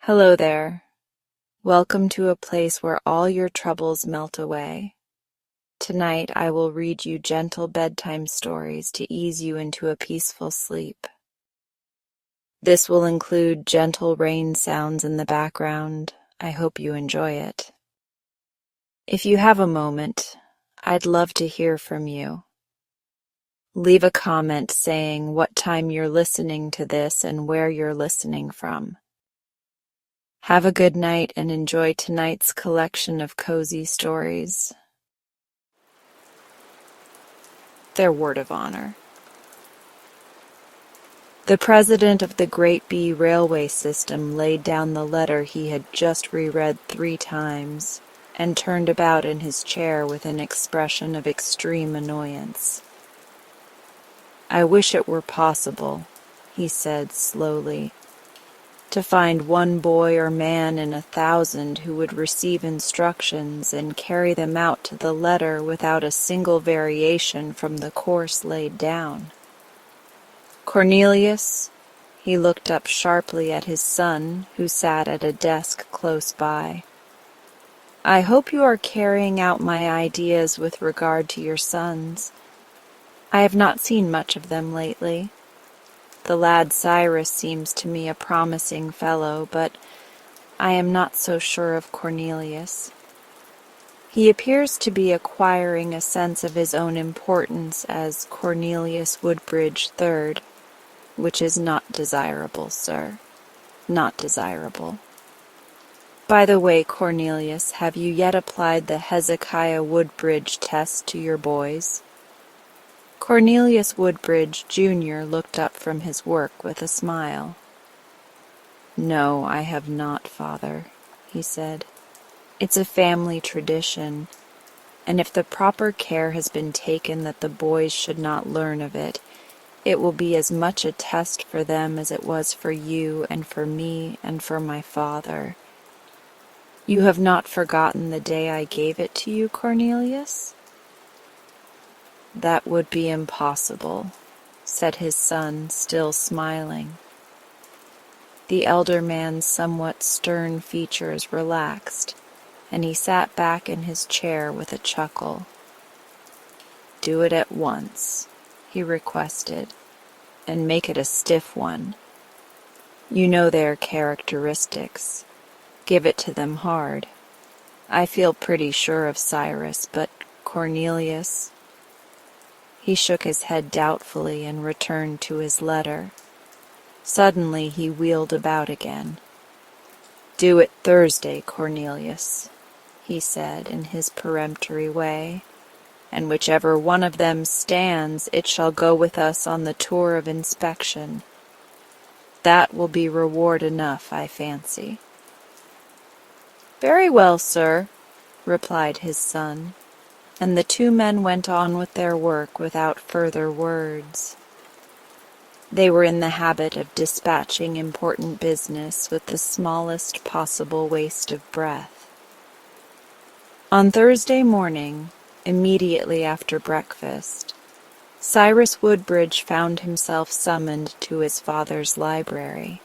Hello there. Welcome to a place where all your troubles melt away. Tonight I will read you gentle bedtime stories to ease you into a peaceful sleep. This will include gentle rain sounds in the background. I hope you enjoy it. If you have a moment, I'd love to hear from you. Leave a comment saying what time you're listening to this and where you're listening from. Have a good night and enjoy tonight's collection of cozy stories. Their word of honor. The president of the Great B railway system laid down the letter he had just reread 3 times and turned about in his chair with an expression of extreme annoyance. "I wish it were possible," he said slowly, "to find one boy or man in 1,000 who would receive instructions and carry them out to the letter without a single variation from the course laid down. Cornelius," he looked up sharply at his son, who sat at a desk close by, "I hope you are carrying out my ideas with regard to your sons. I have not seen much of them lately. The lad Cyrus seems to me a promising fellow, but I am not so sure of Cornelius. He appears to be acquiring a sense of his own importance as Cornelius Woodbridge III, which is not desirable, sir. Not desirable. By the way, Cornelius, have you yet applied the Hezekiah Woodbridge test to your boys?" Cornelius Woodbridge, Jr. looked up from his work with a smile. "No, I have not, Father," he said. "It's a family tradition, and if the proper care has been taken that the boys should not learn of it, it will be as much a test for them as it was for you and for me and for my father. You have not forgotten the day I gave it to you, Cornelius?" "That would be impossible," said his son, still smiling. The elder man's somewhat stern features relaxed, and he sat back in his chair with a chuckle. "Do it at once," he requested, "and make it a stiff one. You know their characteristics. Give it to them hard. I feel pretty sure of Cyrus, but Cornelius—" He shook his head doubtfully and returned to his letter. Suddenly he wheeled about again. "Do it Thursday, Cornelius," he said in his peremptory way, "and whichever one of them stands, it shall go with us on the tour of inspection. That will be reward enough, I fancy." "Very well, sir," replied his son, and the 2 men went on with their work without further words. They were in the habit of dispatching important business with the smallest possible waste of breath. On Thursday morning, immediately after breakfast, Cyrus Woodbridge found himself summoned to his father's library.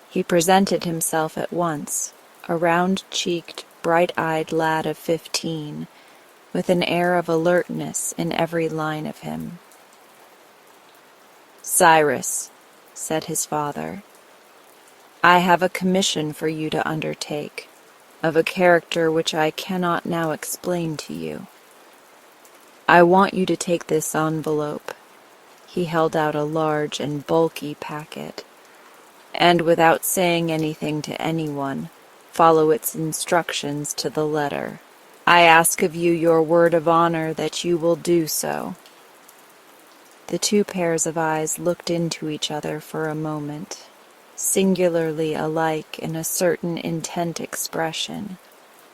He presented himself at once, a round-cheeked, bright-eyed lad of 15, with an air of alertness in every line of him. "Cyrus," said his father, "I have a commission for you to undertake, of a character which I cannot now explain to you. I want you to take this envelope," he held out a large and bulky packet, "and without saying anything to anyone, follow its instructions to the letter. I ask of you your word of honor that you will do so." The 2 pairs of eyes looked into each other for a moment, singularly alike in a certain intent expression,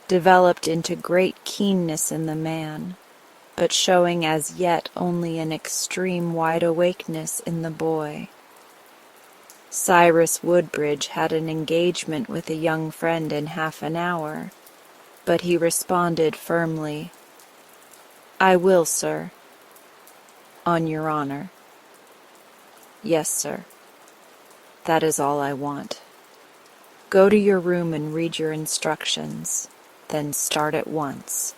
developed into great keenness in the man, but showing as yet only an extreme wide-awakeness in the boy. Cyrus Woodbridge had an engagement with a young friend in half an hour, but he responded firmly, "I will, sir." "On your honor?" "Yes, sir. That is all I want." Go to your room and read your instructions, then start at once."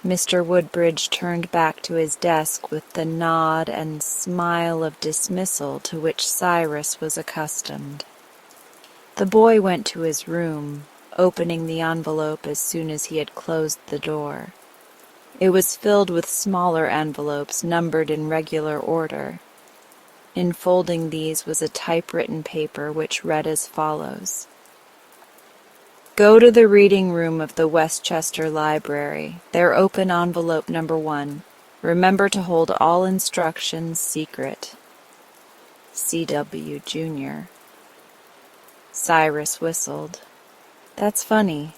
Mr. Woodbridge turned back to his desk with the nod and smile of dismissal to which Cyrus was accustomed. The boy went to his room, opening the envelope as soon as he had closed the door. It was filled with smaller envelopes numbered in regular order. Enfolding these was a typewritten paper which read as follows: "Go to the reading room of the Westchester Library. There open envelope number 1. Remember to hold all instructions secret. C.W. Jr." Cyrus whistled. "That's funny.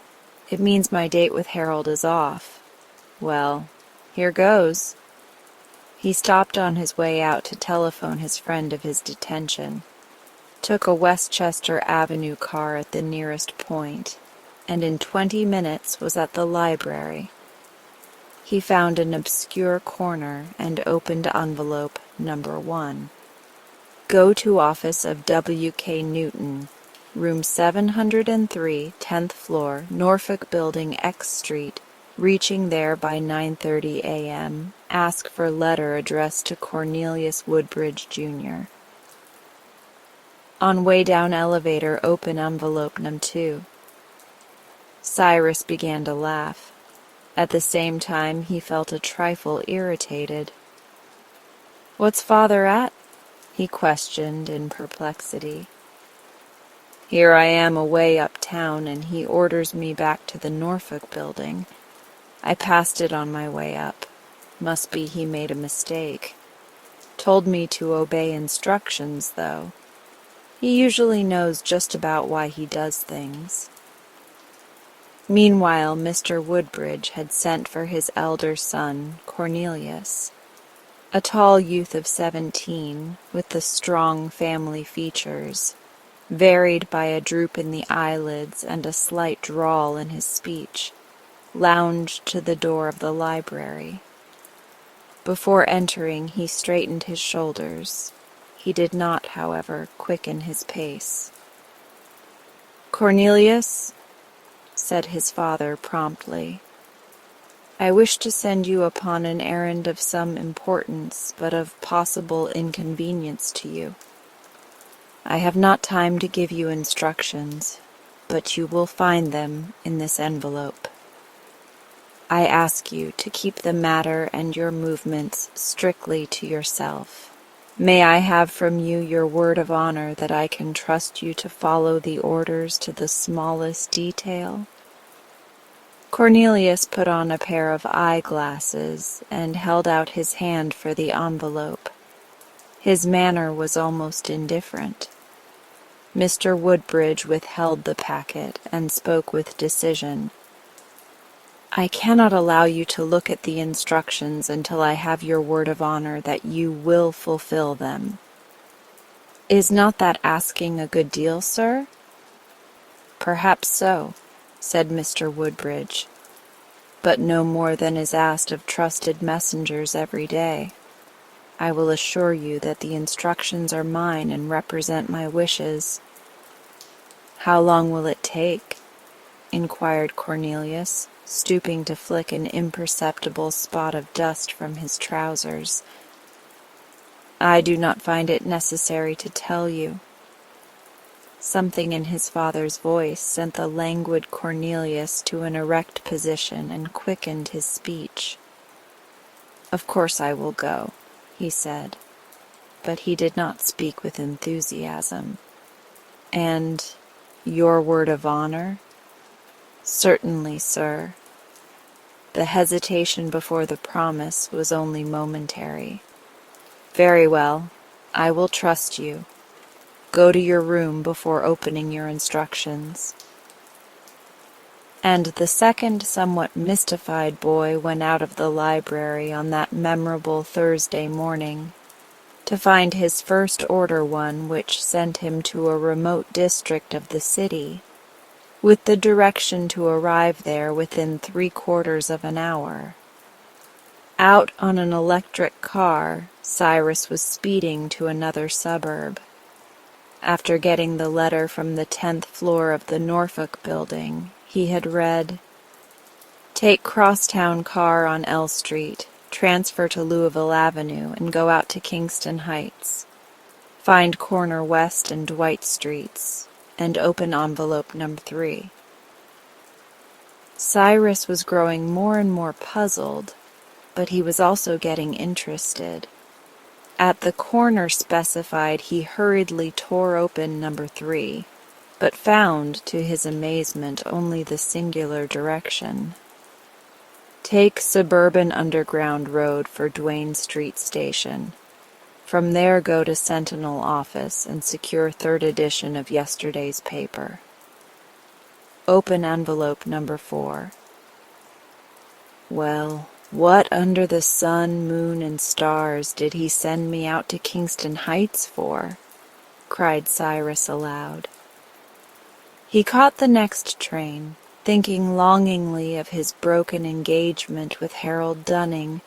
It means my date with Harold is off. Well, here goes." He stopped on his way out to telephone his friend of his detention, took a Westchester Avenue car at the nearest point, and in 20 minutes was at the library. He found an obscure corner and opened envelope number 1. "Go to office of W.K. Newton, room 703, 10th floor, Norfolk Building, X Street. Reaching there by 9:30 a.m., ask for letter addressed to Cornelius Woodbridge, Jr." On way down elevator, open envelope number 2. Cyrus began to laugh. At the same time, he felt a trifle irritated. "What's father at?" he questioned in perplexity. "Here I am away uptown, and he orders me back to the Norfolk Building. I passed it on my way up. Must be he made a mistake. Told me to obey instructions, though. He usually knows just about why he does things." Meanwhile, Mr. Woodbridge had sent for his elder son, Cornelius, a tall youth of 17, with the strong family features, varied by a droop in the eyelids and a slight drawl in his speech, lounged to the door of the library. Before entering, he straightened his shoulders. He did not, however, quicken his pace. "Cornelius," said his father promptly, "I wish to send you upon an errand of some importance, but of possible inconvenience to you. I have not time to give you instructions, but you will find them in this envelope. I ask you to keep the matter and your movements strictly to yourself. May I have from you your word of honor that I can trust you to follow the orders to the smallest detail?" Cornelius put on a pair of eyeglasses and held out his hand for the envelope. His manner was almost indifferent. Mr. Woodbridge withheld the packet and spoke with decision. "I cannot allow you to look at the instructions until I have your word of honor that you will fulfill them." "Is not that asking a good deal, sir?" "Perhaps so," said Mr. Woodbridge, "but no more than is asked of trusted messengers every day. I will assure you that the instructions are mine and represent my wishes." "How long will it take?" inquired Cornelius, stooping to flick an imperceptible spot of dust from his trousers. "I do not find it necessary to tell you." Something in his father's voice sent the languid Cornelius to an erect position and quickened his speech. "Of course I will go," he said, but he did not speak with enthusiasm. "And your word of honor?" "Certainly, sir." The hesitation before the promise was only momentary. "Very well, I will trust you. Go to your room before opening your instructions." And the second somewhat mystified boy went out of the library on that memorable Thursday morning, to find his first order one which sent him to a remote district of the city, with the direction to arrive there within 3/4 of an hour. Out on an electric car, Cyrus was speeding to another suburb. After getting the letter from the 10th floor of the Norfolk building, he had read, "Take Crosstown car on L Street, transfer to Louisville Avenue, and go out to Kingston Heights. Find corner West and Dwight Streets, and open envelope number 3. Cyrus was growing more and more puzzled, but he was also getting interested. At the corner specified, he hurriedly tore open number 3, but found, to his amazement, only the singular direction. Take Suburban Underground Road for Duane Street Station. From there go to Sentinel office and secure 3rd edition of yesterday's paper. Open envelope number 4. Well, what under the sun, moon, and stars did he send me out to Kingston Heights for? Cried Cyrus aloud. He caught the next train, thinking longingly of his broken engagement with Harold Dunning,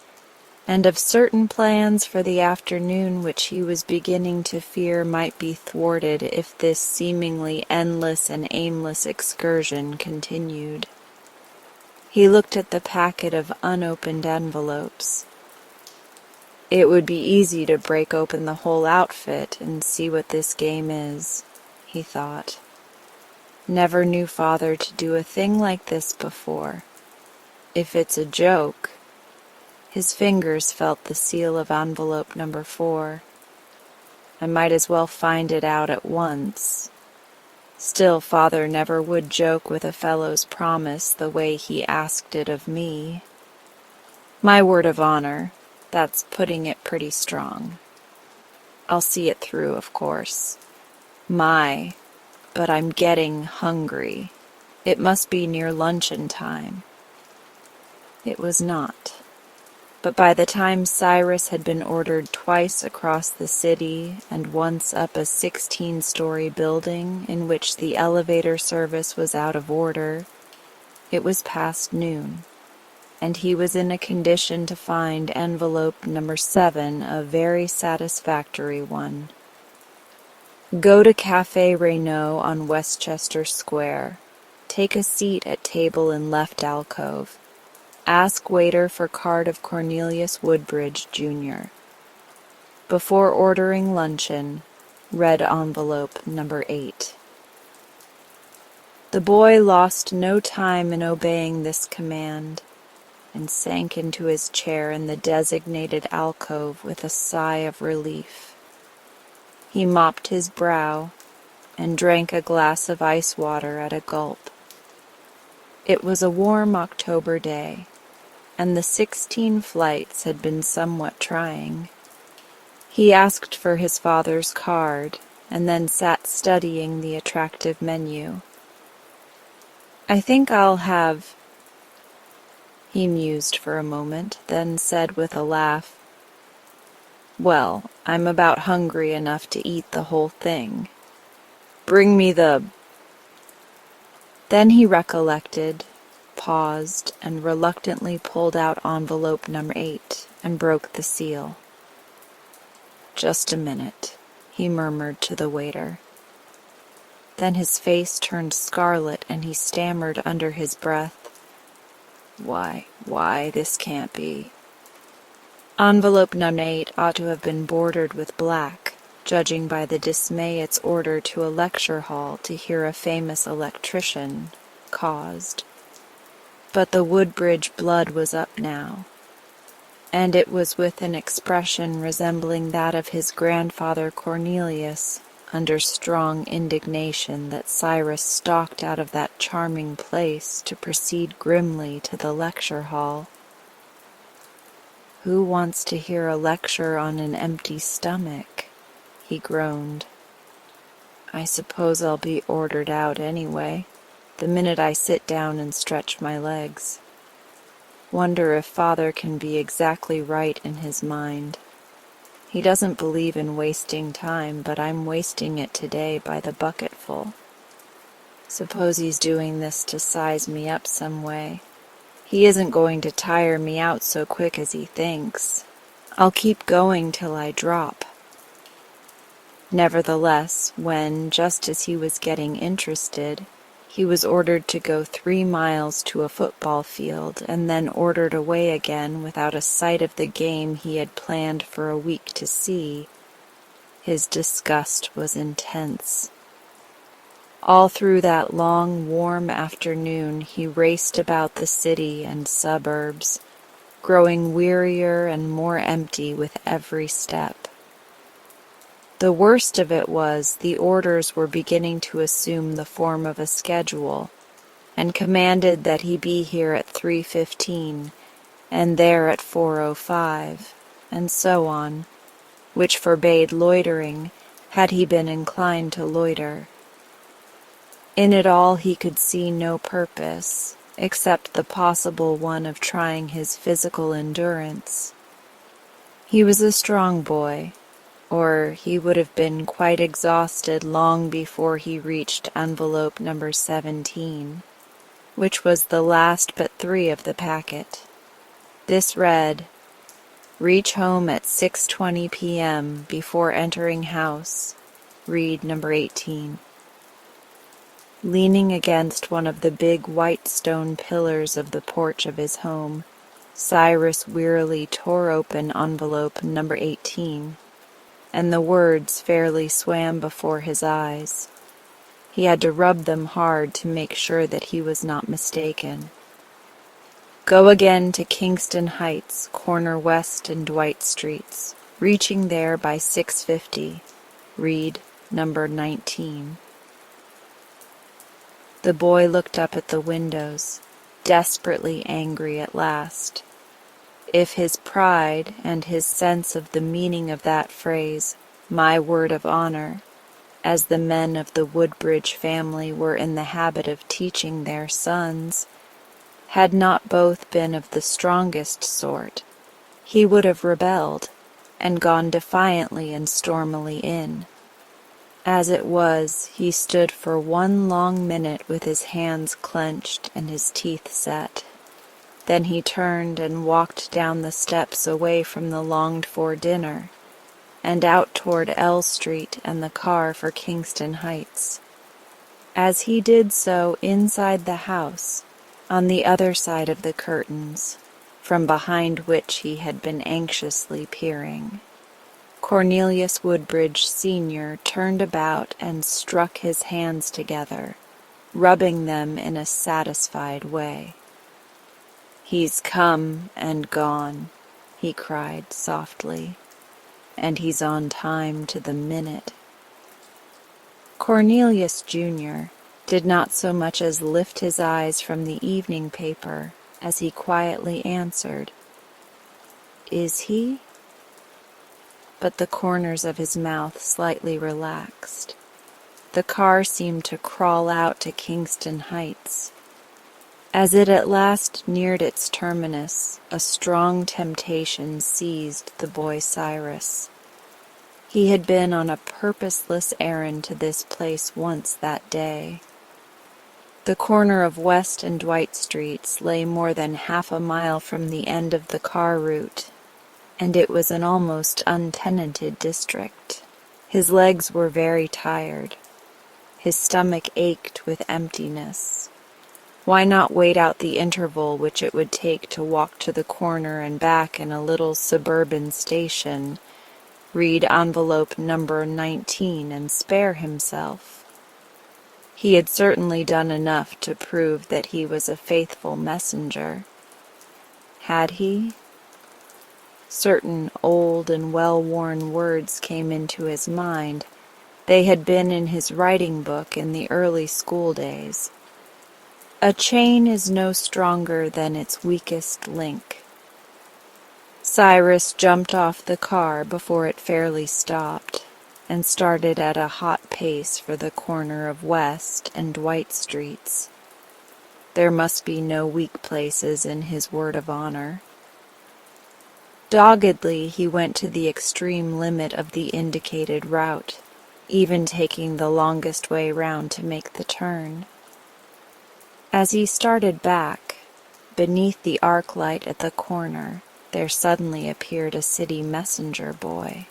and of certain plans for the afternoon which he was beginning to fear might be thwarted if this seemingly endless and aimless excursion continued. He looked at the packet of unopened envelopes. It would be easy to break open the whole outfit and see what this game is, he thought. Never knew Father to do a thing like this before. If it's a joke... His fingers felt the seal of envelope number 4. I might as well find it out at once. Still, Father never would joke with a fellow's promise the way he asked it of me. My word of honor, that's putting it pretty strong. I'll see it through, of course. But I'm getting hungry. It must be near luncheon time. It was not. But by the time Cyrus had been ordered twice across the city and once up a 16-story building in which the elevator service was out of order, it was past noon, and he was in a condition to find envelope number 7 a very satisfactory one. Go to Café Reynaud on Westchester Square. Take a seat at table in left alcove. Ask waiter for card of Cornelius Woodbridge, Jr. Before ordering luncheon, red envelope number 8. The boy lost no time in obeying this command, and sank into his chair in the designated alcove with a sigh of relief. He mopped his brow and drank a glass of ice water at a gulp. It was a warm October day, and the 16 flights had been somewhat trying. He asked for his father's card, and then sat studying the attractive menu. I think I'll have... He mused for a moment, then said with a laugh, Well, I'm about hungry enough to eat the whole thing. Bring me the... Then he recollected, paused, and reluctantly pulled out envelope number 8 and broke the seal. Just a minute, he murmured to the waiter. Then his face turned scarlet and he stammered under his breath, Why, this can't be. Envelope number 8 ought to have been bordered with black, judging by the dismay its order to a lecture hall to hear a famous electrician caused. But the Woodbridge blood was up now, and it was with an expression resembling that of his grandfather Cornelius, under strong indignation, that Cyrus stalked out of that charming place to proceed grimly to the lecture hall. Who wants to hear a lecture on an empty stomach? He groaned. I suppose I'll be ordered out anyway, the minute I sit down and stretch my legs. Wonder if Father can be exactly right in his mind. He doesn't believe in wasting time, but I'm wasting it today by the bucketful. Suppose he's doing this to size me up some way. He isn't going to tire me out so quick as he thinks. I'll keep going till I drop. Nevertheless, when, just as he was getting interested, he was ordered to go 3 miles to a football field and then ordered away again without a sight of the game he had planned for a week to see, his disgust was intense. All through that long, warm afternoon he raced about the city and suburbs, growing wearier and more empty with every step. The worst of it was the orders were beginning to assume the form of a schedule, and commanded that he be here at 3:15, and there at 4:05, and so on, which forbade loitering, had he been inclined to loiter. In it all he could see no purpose, except the possible one of trying his physical endurance. He was a strong boy, or he would have been quite exhausted long before he reached envelope number 17, which was the last but 3 of the packet. This read, "Reach home at 6:20 p.m. before entering house. Read number 18." Leaning against one of the big white stone pillars of the porch of his home, Cyrus wearily tore open envelope number 18, and the words fairly swam before his eyes. He had to rub them hard to make sure that he was not mistaken. Go again to Kingston Heights, corner West and Dwight Streets, reaching there by 6:50. Read number 19. The boy looked up at the windows, desperately angry at last. If his pride and his sense of the meaning of that phrase, "my word of honor," as the men of the Woodbridge family were in the habit of teaching their sons, had not both been of the strongest sort, he would have rebelled and gone defiantly and stormily in. As it was, he stood for 1 long minute with his hands clenched and his teeth set. Then he turned and walked down the steps away from the longed-for dinner, and out toward L Street and the car for Kingston Heights. As he did so inside the house, on the other side of the curtains, from behind which he had been anxiously peering, Cornelius Woodbridge Sr. turned about and struck his hands together, rubbing them in a satisfied way. "He's come and gone," he cried softly, "and he's on time to the minute." Cornelius Jr. did not so much as lift his eyes from the evening paper as he quietly answered, "Is he?" But the corners of his mouth slightly relaxed. The car seemed to crawl out to Kingston Heights. As it at last neared its terminus, a strong temptation seized the boy Cyrus. He had been on a purposeless errand to this place once that day. The corner of West and Dwight Streets lay more than half a mile from the end of the car route, and it was an almost untenanted district. His legs were very tired. His stomach ached with emptiness. Why not wait out the interval which it would take to walk to the corner and back in a little suburban station, read envelope number 19, and spare himself? He had certainly done enough to prove that he was a faithful messenger. Had he? Certain old and well-worn words came into his mind. They had been in his writing book in the early school days. A chain is no stronger than its weakest link. Cyrus jumped off the car before it fairly stopped, and started at a hot pace for the corner of West and Dwight Streets. There must be no weak places in his word of honor. Doggedly he went to the extreme limit of the indicated route, even taking the longest way round to make the turn. As he started back, beneath the arc light at the corner, there suddenly appeared a city messenger boy.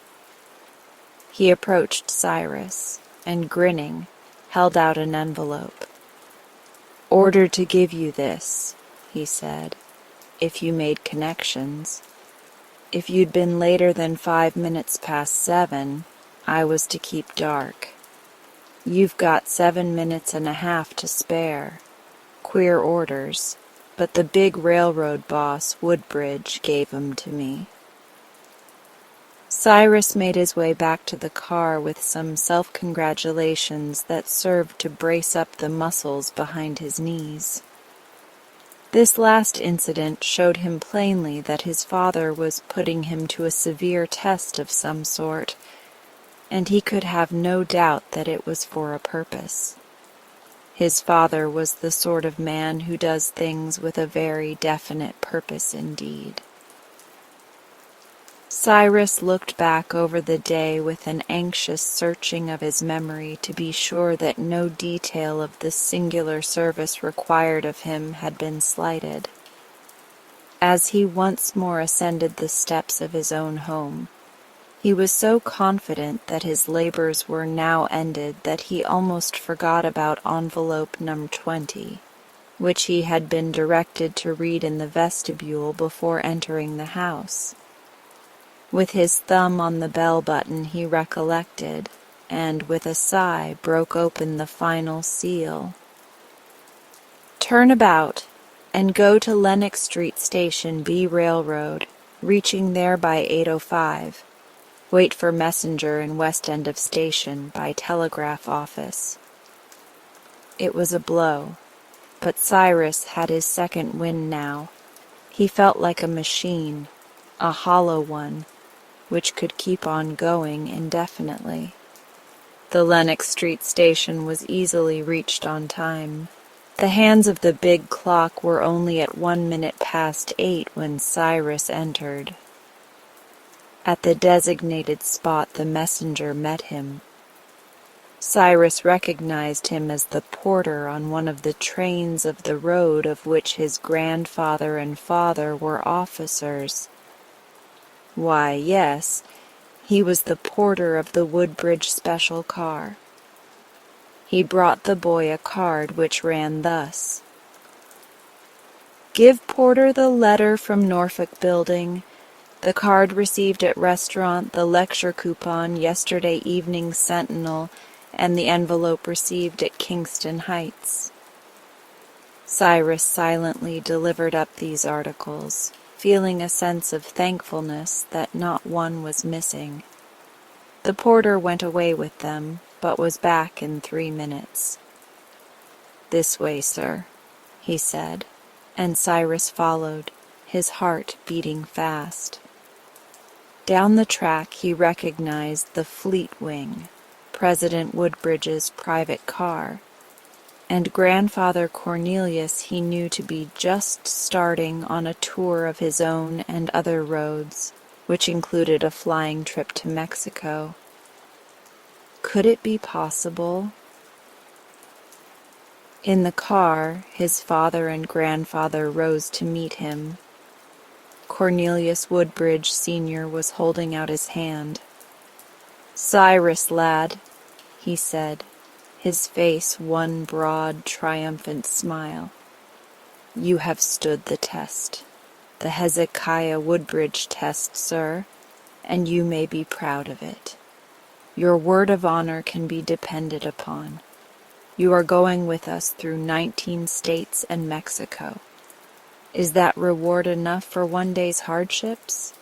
He approached Cyrus and, grinning, held out an envelope. "Ordered to give you this," he said, "if you made connections. If you'd been later than 5 minutes past 7, I was to keep dark. You've got 7 minutes and a half to spare. Queer orders, but the big railroad boss, Woodbridge, gave 'em to me." Cyrus made his way back to the car with some self-congratulations that served to brace up the muscles behind his knees. This last incident showed him plainly that his father was putting him to a severe test of some sort, and he could have no doubt that it was for a purpose. His father was the sort of man who does things with a very definite purpose indeed. Cyrus looked back over the day with an anxious searching of his memory to be sure that no detail of the singular service required of him had been slighted. As he once more ascended the steps of his own home, he was so confident that his labors were now ended that he almost forgot about envelope number 20, which he had been directed to read in the vestibule before entering the house. With his thumb on the bell button he recollected, and with a sigh broke open the final seal. "Turn about, and go to Lenox Street Station B Railroad, reaching there by 8:05. Wait for messenger in west end of station by telegraph office." It was a blow, but Cyrus had his second wind now. He felt like a machine, a hollow one, which could keep on going indefinitely. The Lenox Street station was easily reached on time. The hands of the big clock were only at 1 minute past 8 when Cyrus entered. At the designated spot the messenger met him. Cyrus recognized him as the porter on one of the trains of the road of which his grandfather and father were officers. Why, yes, he was the porter of the Woodbridge special car. He brought the boy a card which ran thus: "Give Porter the letter from Norfolk Building, the card received at restaurant, the lecture coupon yesterday evening Sentinel, and the envelope received at Kingston Heights." Cyrus silently delivered up these articles, feeling a sense of thankfulness that not one was missing. The porter went away with them, but was back in 3 minutes. "This way, sir," he said, and Cyrus followed, his heart beating fast. Down the track he recognized the Fleet Wing, President Woodbridge's private car, and Grandfather Cornelius he knew to be just starting on a tour of his own and other roads, which included a flying trip to Mexico. Could it be possible? In the car, his father and grandfather rose to meet him. Cornelius Woodbridge Sr. was holding out his hand. "Cyrus, lad," he said, his face one broad, triumphant smile. "You have stood the test, the Hezekiah Woodbridge test, sir, and you may be proud of it. Your word of honor can be depended upon. You are going with us through 19 states and Mexico. Is that reward enough for one day's hardships?"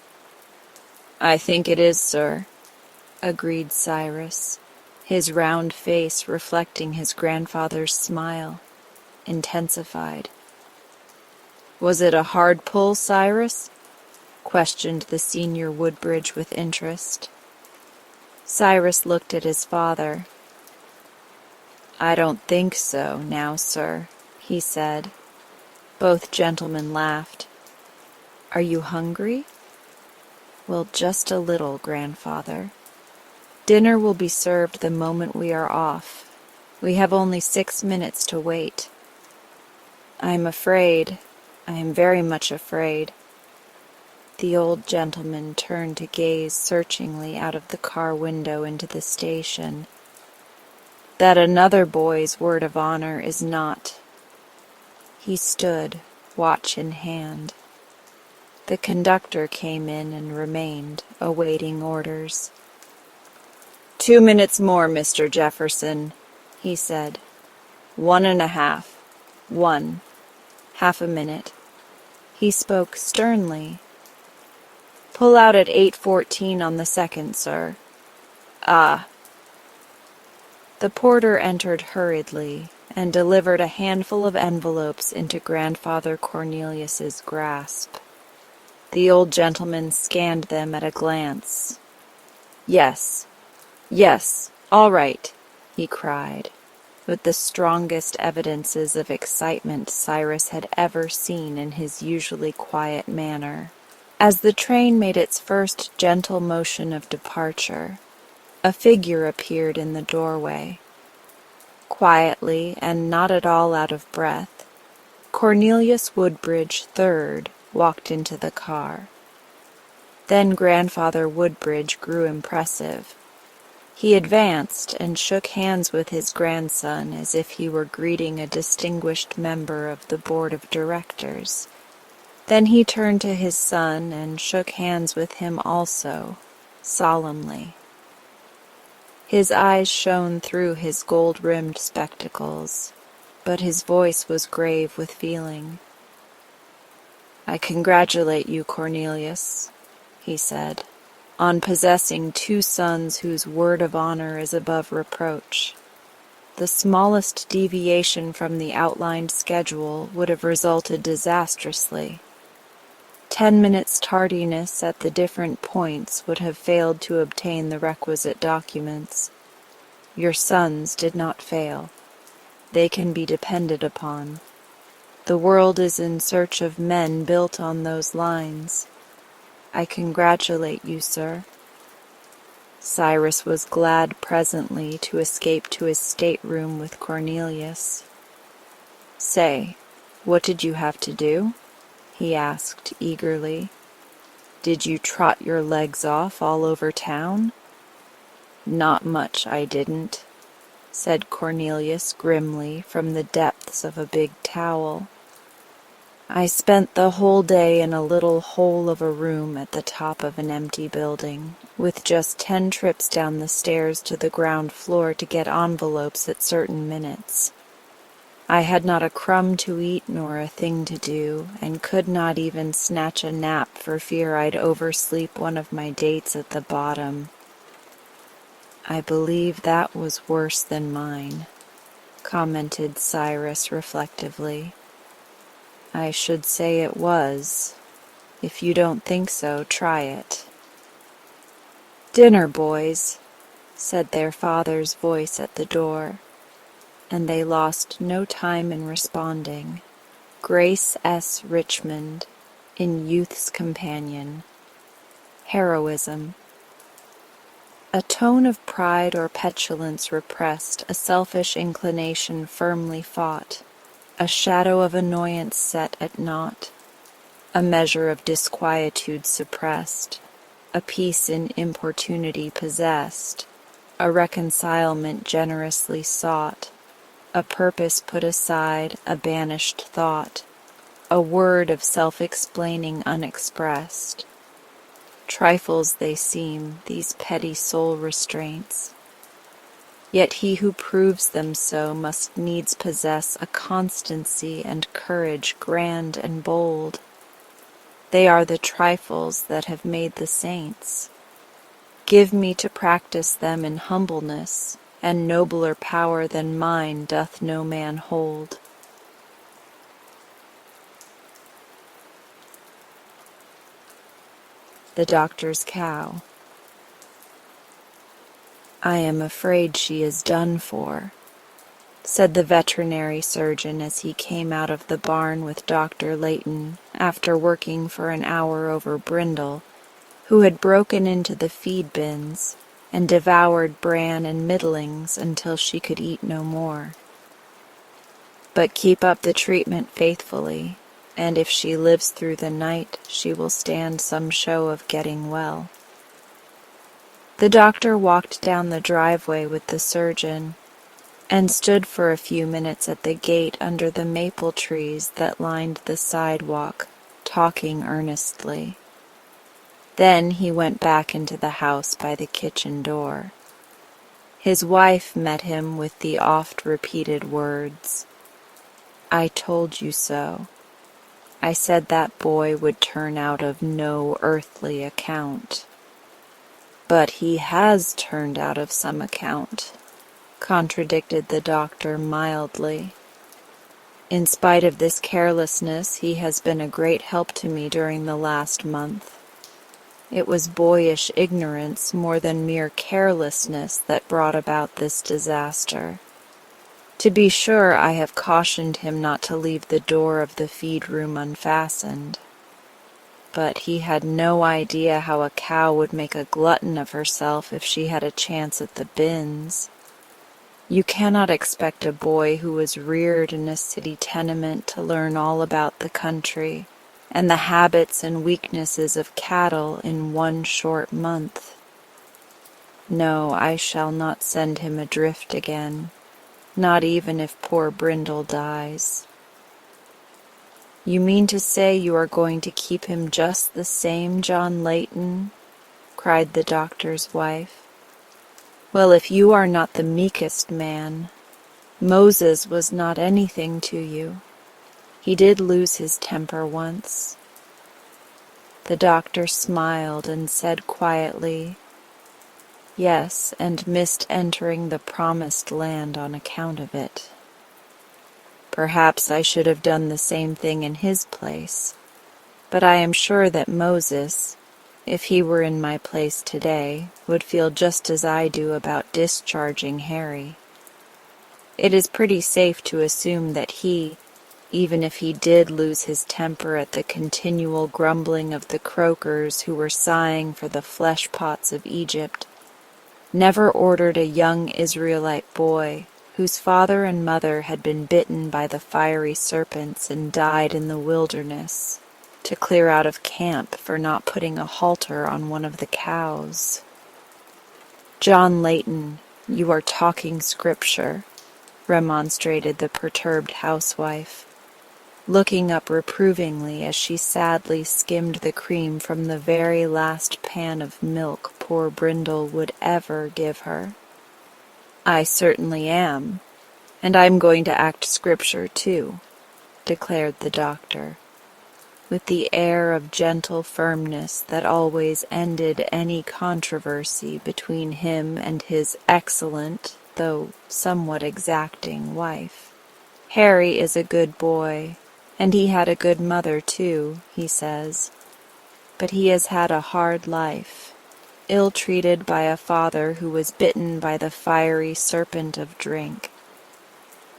"I think it is, sir," agreed Cyrus, his round face reflecting his grandfather's smile, intensified. "Was it a hard pull, Cyrus?" questioned the senior Woodbridge with interest. Cyrus looked at his father. "I don't think so, now, sir," he said. Both gentlemen laughed. "Are you hungry?" "Well, just a little, grandfather. Dinner will be served the moment we are off. We have only 6 minutes to wait." "I am afraid, I am very much afraid." The old gentleman turned to gaze searchingly out of the car window into the station. "That another boy's word of honor is not." He stood, watch in hand. The conductor came in and remained, awaiting orders. 2 minutes more, Mr. Jefferson," he said. 1.5. 1. Half a minute. He spoke sternly. "Pull out at 8:14 on the second, sir." "Ah." The porter entered hurriedly and delivered a handful of envelopes into Grandfather Cornelius's grasp. The old gentleman scanned them at a glance. "Yes, yes, all right," he cried, with the strongest evidences of excitement Cyrus had ever seen in his usually quiet manner. As the train made its first gentle motion of departure, a figure appeared in the doorway. Quietly, and not at all out of breath, Cornelius Woodbridge III walked into the car. Then Grandfather Woodbridge grew impressive. He advanced and shook hands with his grandson as if he were greeting a distinguished member of the board of directors. Then he turned to his son and shook hands with him also, solemnly. His eyes shone through his gold-rimmed spectacles, but his voice was grave with feeling. "I congratulate you, Cornelius," he said, "on possessing 2 sons whose word of honor is above reproach. The smallest deviation from the outlined schedule would have resulted disastrously. 10 minutes' tardiness at the different points would have failed to obtain the requisite documents. Your sons did not fail. They can be depended upon. The world is in search of men built on those lines. I congratulate you, sir." Cyrus was glad presently to escape to his stateroom with Cornelius. "Say, what did you have to do?" he asked eagerly. "Did you trot your legs off all over town?" "Not much, I didn't," said Cornelius grimly from the depths of a big towel. "I spent the whole day in a little hole of a room at the top of an empty building, with just 10 trips down the stairs to the ground floor to get envelopes at certain minutes. I had not a crumb to eat nor a thing to do, and could not even snatch a nap for fear I'd oversleep one of my dates at the bottom. I believe that was worse than mine," commented Cyrus reflectively. "I should say it was. If you don't think so, try it." "Dinner, boys," said their father's voice at the door, and they lost no time in responding. Grace S. Richmond, in Youth's Companion. Heroism. A tone of pride or petulance repressed, a selfish inclination firmly fought, a shadow of annoyance set at naught, a measure of disquietude suppressed, a peace in importunity possessed, a reconcilement generously sought, a purpose put aside, a banished thought, a word of self-explaining unexpressed. Trifles they seem, these petty soul restraints. Yet he who proves them so must needs possess a constancy and courage grand and bold. They are the trifles that have made the saints. Give me to practice them in humbleness, and nobler power than mine doth no man hold. The Doctor's Cow. "I am afraid she is done for," said the veterinary surgeon as he came out of the barn with Dr. Layton, after working for an hour over Brindle, who had broken into the feed bins and devoured bran and middlings until she could eat no more. "But keep up the treatment faithfully, and if she lives through the night, she will stand some show of getting well." The doctor walked down the driveway with the surgeon and stood for a few minutes at the gate under the maple trees that lined the sidewalk, talking earnestly. Then he went back into the house by the kitchen door. His wife met him with the oft-repeated words, "I told you so. I said that boy would turn out of no earthly account." "But he has turned out of some account," contradicted the doctor mildly. "In spite of this carelessness, he has been a great help to me during the last month. It was boyish ignorance more than mere carelessness that brought about this disaster. To be sure, I have cautioned him not to leave the door of the feed-room unfastened. But he had no idea how a cow would make a glutton of herself if she had a chance at the bins. You cannot expect a boy who was reared in a city tenement to learn all about the country and the habits and weaknesses of cattle in one short month. No, I shall not send him adrift again, not even if poor Brindle dies." "You mean to say you are going to keep him just the same, John Layton?" cried the doctor's wife. "Well, if you are not the meekest man, Moses was not anything to you. He did lose his temper once." The doctor smiled and said quietly, "Yes, and missed entering the promised land on account of it. Perhaps I should have done the same thing in his place, but I am sure that Moses, if he were in my place today, would feel just as I do about discharging Harry. It is pretty safe to assume that he, even if he did lose his temper at the continual grumbling of the croakers who were sighing for the flesh pots of Egypt, never ordered a young Israelite boy, whose father and mother had been bitten by the fiery serpents and died in the wilderness, to clear out of camp for not putting a halter on one of the cows." "John Layton, you are talking scripture," remonstrated the perturbed housewife, looking up reprovingly as she sadly skimmed the cream from the very last pan of milk poor Brindle would ever give her. "I certainly am, and I'm going to act scripture too," declared the doctor, with the air of gentle firmness that always ended any controversy between him and his excellent, though somewhat exacting, wife. "Harry is a good boy, and he had a good mother too, he says, but he has had a hard life, ill-treated by a father who was bitten by the fiery serpent of drink.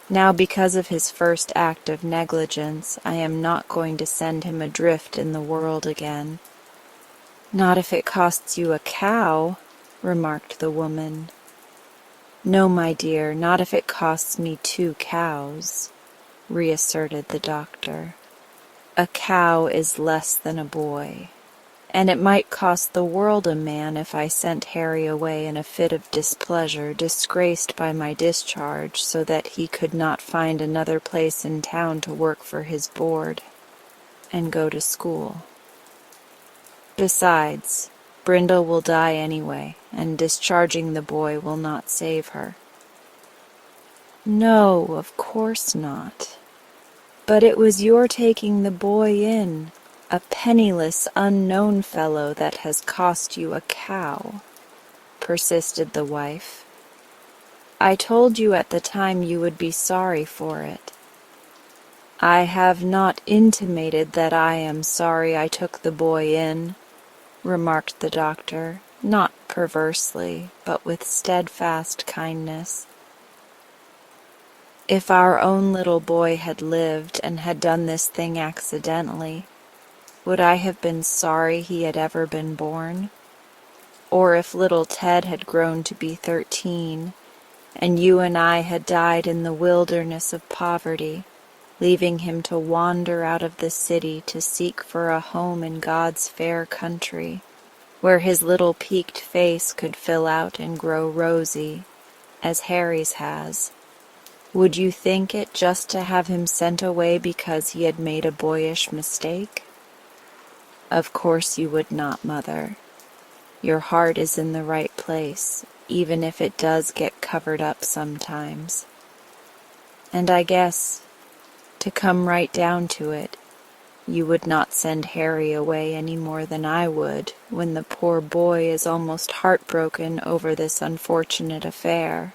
Now, because of his first act of negligence, I am not going to send him adrift in the world again." "Not if it costs you a cow," remarked the woman. "No, my dear, not if it costs me 2 cows," reasserted the doctor. "A cow is less than a boy, and it might cost the world a man if I sent Harry away in a fit of displeasure, disgraced by my discharge, so that he could not find another place in town to work for his board and go to school. Besides, Brindle will die anyway, and discharging the boy will not save her." "No, of course not. But it was your taking the boy in, a penniless, unknown fellow, that has cost you a cow," persisted the wife. "I told you at the time you would be sorry for it." "I have not intimated that I am sorry I took the boy in," remarked the doctor, not perversely, but with steadfast kindness. "If our own little boy had lived and had done this thing accidentally, would I have been sorry he had ever been born? Or if little Ted had grown to be 13, and you and I had died in the wilderness of poverty, leaving him to wander out of the city to seek for a home in God's fair country, where his little peaked face could fill out and grow rosy, as Harry's has. Would you think it just to have him sent away because he had made a boyish mistake? Of course you would not, Mother. Your heart is in the right place, even if it does get covered up sometimes. And I guess, to come right down to it, you would not send Harry away any more than I would when the poor boy is almost heartbroken over this unfortunate affair.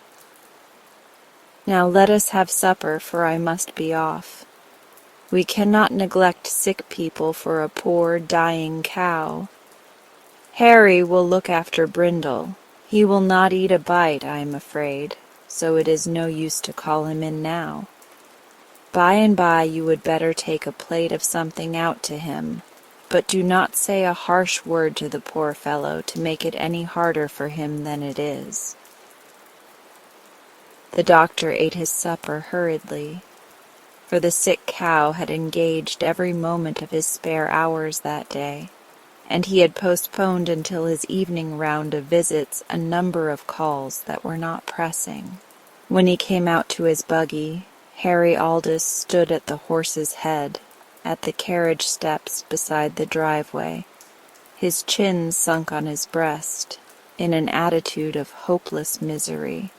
Now let us have supper, for I must be off. We cannot neglect sick people for a poor, dying cow. Harry will look after Brindle. He will not eat a bite, I am afraid, so it is no use to call him in now. By and by you would better take a plate of something out to him, but do not say a harsh word to the poor fellow to make it any harder for him than it is." The doctor ate his supper hurriedly, for the sick cow had engaged every moment of his spare hours that day, and he had postponed until his evening round of visits a number of calls that were not pressing. When he came out to his buggy, Harry Aldous stood at the horse's head, at the carriage steps beside the driveway, his chin sunk on his breast, in an attitude of hopeless misery.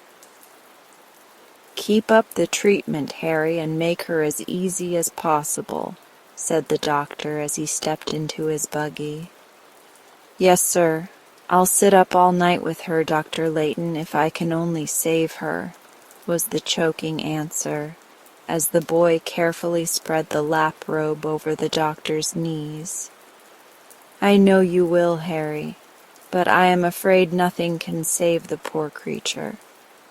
"Keep up the treatment, Harry, and make her as easy as possible," said the doctor as he stepped into his buggy. "Yes, sir. I'll sit up all night with her, Dr. Layton, if I can only save her," was the choking answer, as the boy carefully spread the lap robe over the doctor's knees. "I know you will, Harry, but I am afraid nothing can save the poor creature.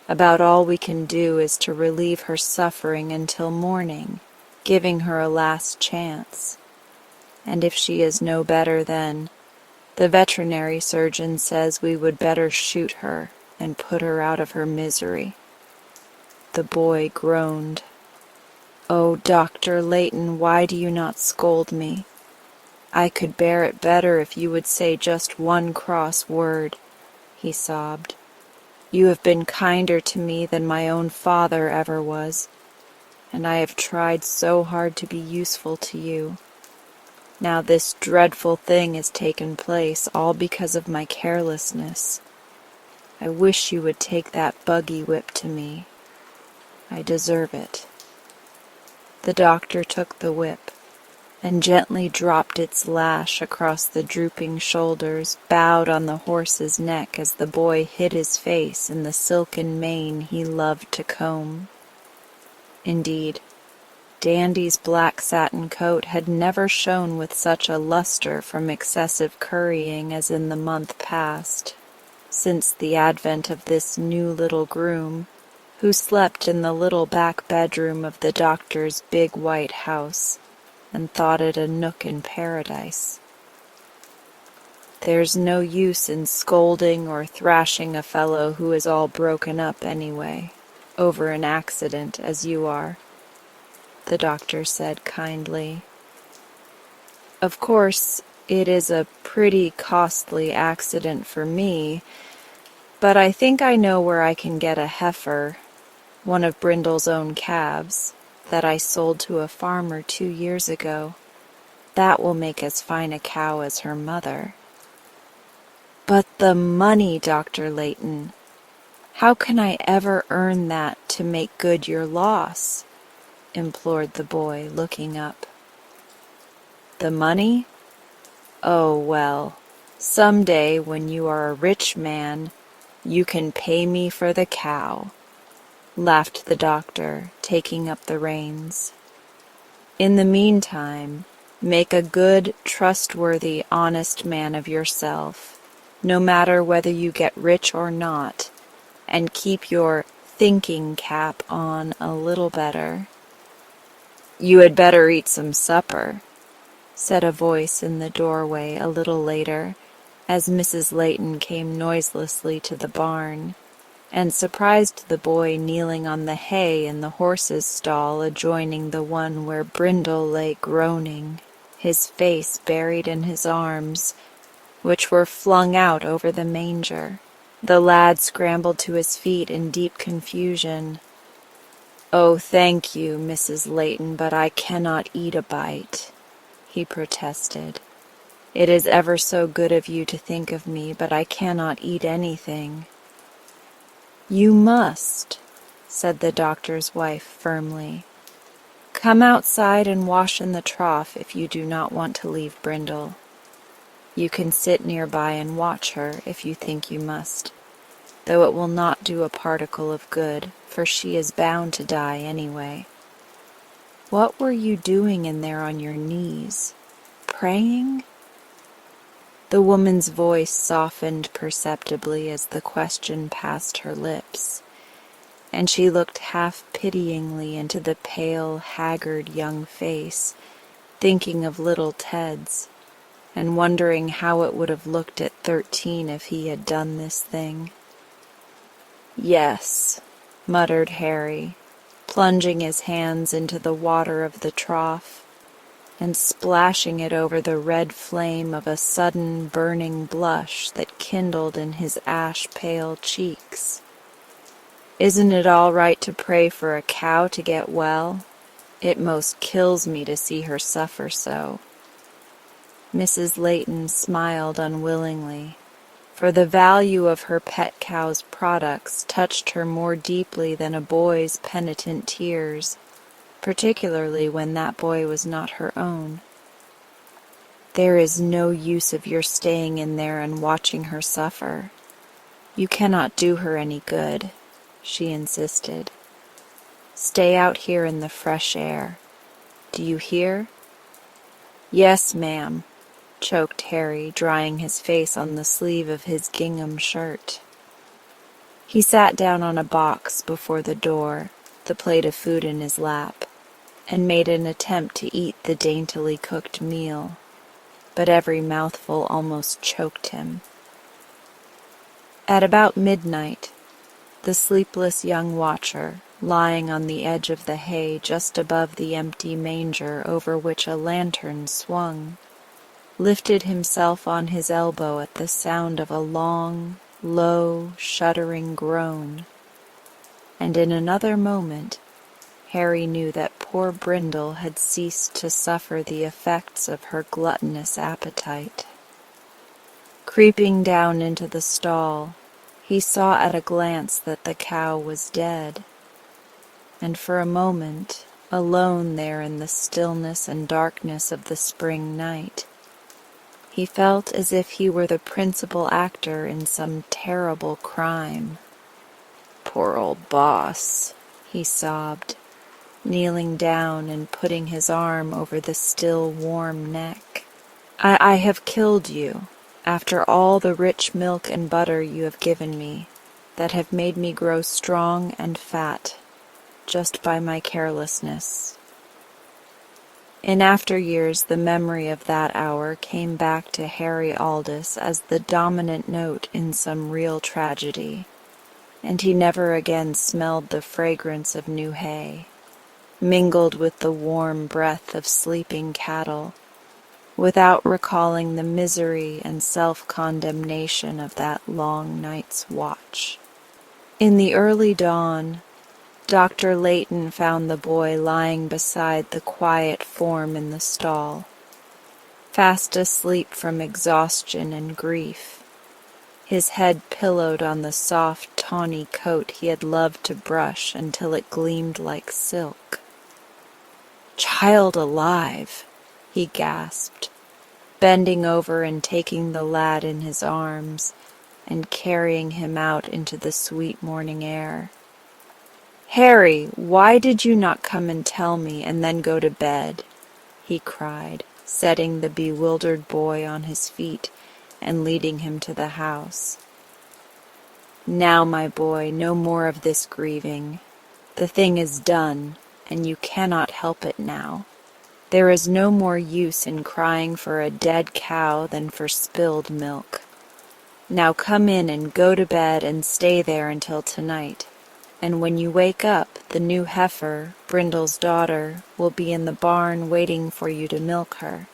About all we can do is to relieve her suffering until morning, giving her a last chance. And if she is no better then, the veterinary surgeon says we would better shoot her and put her out of her misery." The boy groaned. "Oh, Dr. Layton, why do you not scold me? I could bear it better if you would say just one cross word," he sobbed. "You have been kinder to me than my own father ever was, and I have tried so hard to be useful to you. Now this dreadful thing has taken place, all because of my carelessness. I wish you would take that buggy whip to me. I deserve it." The doctor took the whip, and gently dropped its lash across the drooping shoulders, bowed on the horse's neck as the boy hid his face in the silken mane he loved to comb. Indeed, Dandy's black satin coat had never shone with such a luster from excessive currying as in the month past, since the advent of this new little groom, who slept in the little back bedroom of the doctor's big white house, and thought it a nook in paradise. "There's no use in scolding or thrashing a fellow who is all broken up anyway, over an accident as you are," the doctor said kindly. "Of course, it is a pretty costly accident for me, but I think I know where I can get a heifer, one of Brindle's own calves, that I sold to a farmer 2 years ago. That will make as fine a cow as her mother." "But the money, Dr. Layton. How can I ever earn that to make good your loss?" implored the boy, looking up. "The money? Oh, well, some day when you are a rich man, you can pay me for the cow," laughed the doctor, taking up the reins. "In the meantime, make a good, trustworthy, honest man of yourself, no matter whether you get rich or not, and keep your thinking cap on a little better." "You had better eat some supper," said a voice in the doorway a little later, as Mrs. Layton came noiselessly to the barn. and surprised the boy kneeling on the hay in the horse's stall adjoining the one where Brindle lay groaning, his face buried in his arms, which were flung out over the manger. The lad scrambled to his feet in deep confusion. "Oh, thank you, Mrs. Layton, but I cannot eat a bite," he protested. "It is ever so good of you to think of me, but I cannot eat anything." "You must," said the doctor's wife firmly. "Come outside and wash in the trough if you do not want to leave Brindle. You can sit nearby and watch her if you think you must, though it will not do a particle of good, for she is bound to die anyway. What were you doing in there on your knees? Praying?" The woman's voice softened perceptibly as the question passed her lips, and she looked half pityingly into the pale, haggard young face, thinking of little Ted's, and wondering how it would have looked at 13 if he had done this thing. "Yes," muttered Harry, plunging his hands into the water of the trough, and splashing it over the red flame of a sudden burning blush that kindled in his ash-pale cheeks. "Isn't it all right to pray for a cow to get well? It most kills me to see her suffer so." Mrs. Layton smiled unwillingly, for the value of her pet cow's products touched her more deeply than a boy's penitent tears, particularly when that boy was not her own. "There is no use of your staying in there and watching her suffer. You cannot do her any good," she insisted. "Stay out here in the fresh air. Do you hear?" "Yes, ma'am," choked Harry, drying his face on the sleeve of his gingham shirt. He sat down on a box before the door, the plate of food in his lap, and made an attempt to eat the daintily cooked meal, but every mouthful almost choked him. At about midnight, the sleepless young watcher, lying on the edge of the hay just above the empty manger over which a lantern swung, lifted himself on his elbow at the sound of a long, low, shuddering groan, and in another moment Harry knew that poor Brindle had ceased to suffer the effects of her gluttonous appetite. Creeping down into the stall, he saw at a glance that the cow was dead, and for a moment, alone there in the stillness and darkness of the spring night, he felt as if he were the principal actor in some terrible crime. "Poor old boss," he sobbed, kneeling down and putting his arm over the still warm neck. I have killed you, after all the rich milk and butter you have given me, that have made me grow strong and fat, just by my carelessness." In after years the memory of that hour came back to Harry Aldous as the dominant note in some real tragedy, and he never again smelled the fragrance of new hay, mingled with the warm breath of sleeping cattle, without recalling the misery and self-condemnation of that long night's watch. In the early dawn, Dr. Layton found the boy lying beside the quiet form in the stall, fast asleep from exhaustion and grief, his head pillowed on the soft, tawny coat he had loved to brush until it gleamed like silk. "Child alive!" he gasped, bending over and taking the lad in his arms and carrying him out into the sweet morning air. "Harry, why did you not come and tell me and then go to bed?" he cried, setting the bewildered boy on his feet and leading him to the house. "Now, my boy, no more of this grieving. The thing is done, and you cannot help it now. There is no more use in crying for a dead cow than for spilled milk. Now come in and go to bed and stay there until tonight. And when you wake up, the new heifer, Brindle's daughter, will be in the barn waiting for you to milk her.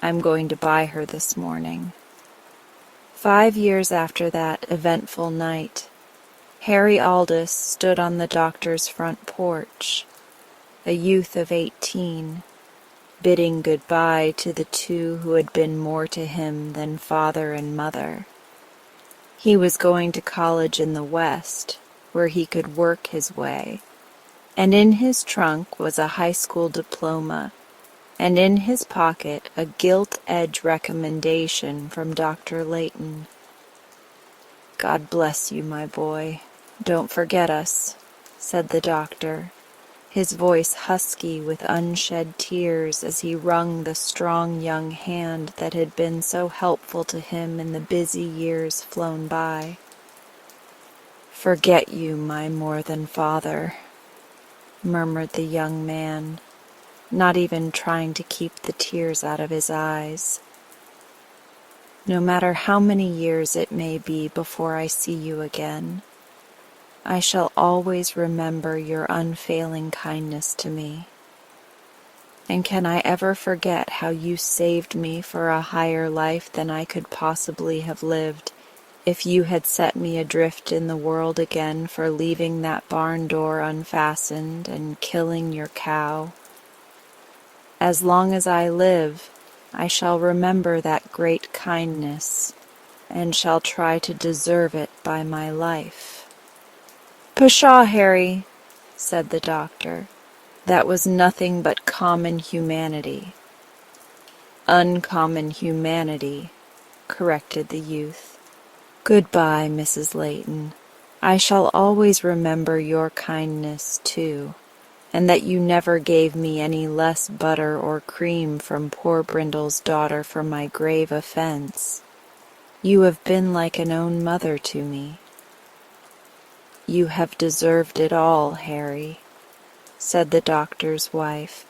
I'm going to buy her this morning." 5 years after that eventful night, Harry Aldous stood on the doctor's front porch, a youth of 18, bidding goodbye to the two who had been more to him than father and mother. He was going to college in the West, where he could work his way, and in his trunk was a high school diploma, and in his pocket a gilt-edged recommendation from Dr. Layton. "God bless you, my boy. Don't forget us," said the doctor, his voice husky with unshed tears as he wrung the strong young hand that had been so helpful to him in the busy years flown by. "Forget you, my more than father," murmured the young man, not even trying to keep the tears out of his eyes. "No matter how many years it may be before I see you again, I shall always remember your unfailing kindness to me. And can I ever forget how you saved me for a higher life than I could possibly have lived if you had set me adrift in the world again for leaving that barn door unfastened and killing your cow? As long as I live, I shall remember that great kindness, and shall try to deserve it by my life." "Pshaw, Harry," said the doctor. "That was nothing but common humanity." "Uncommon humanity," corrected the youth. "Goodbye, Mrs. Layton. I shall always remember your kindness, too, and that you never gave me any less butter or cream from poor Brindle's daughter for my grave offense. You have been like an own mother to me." "You have deserved it all, Harry," said the doctor's wife,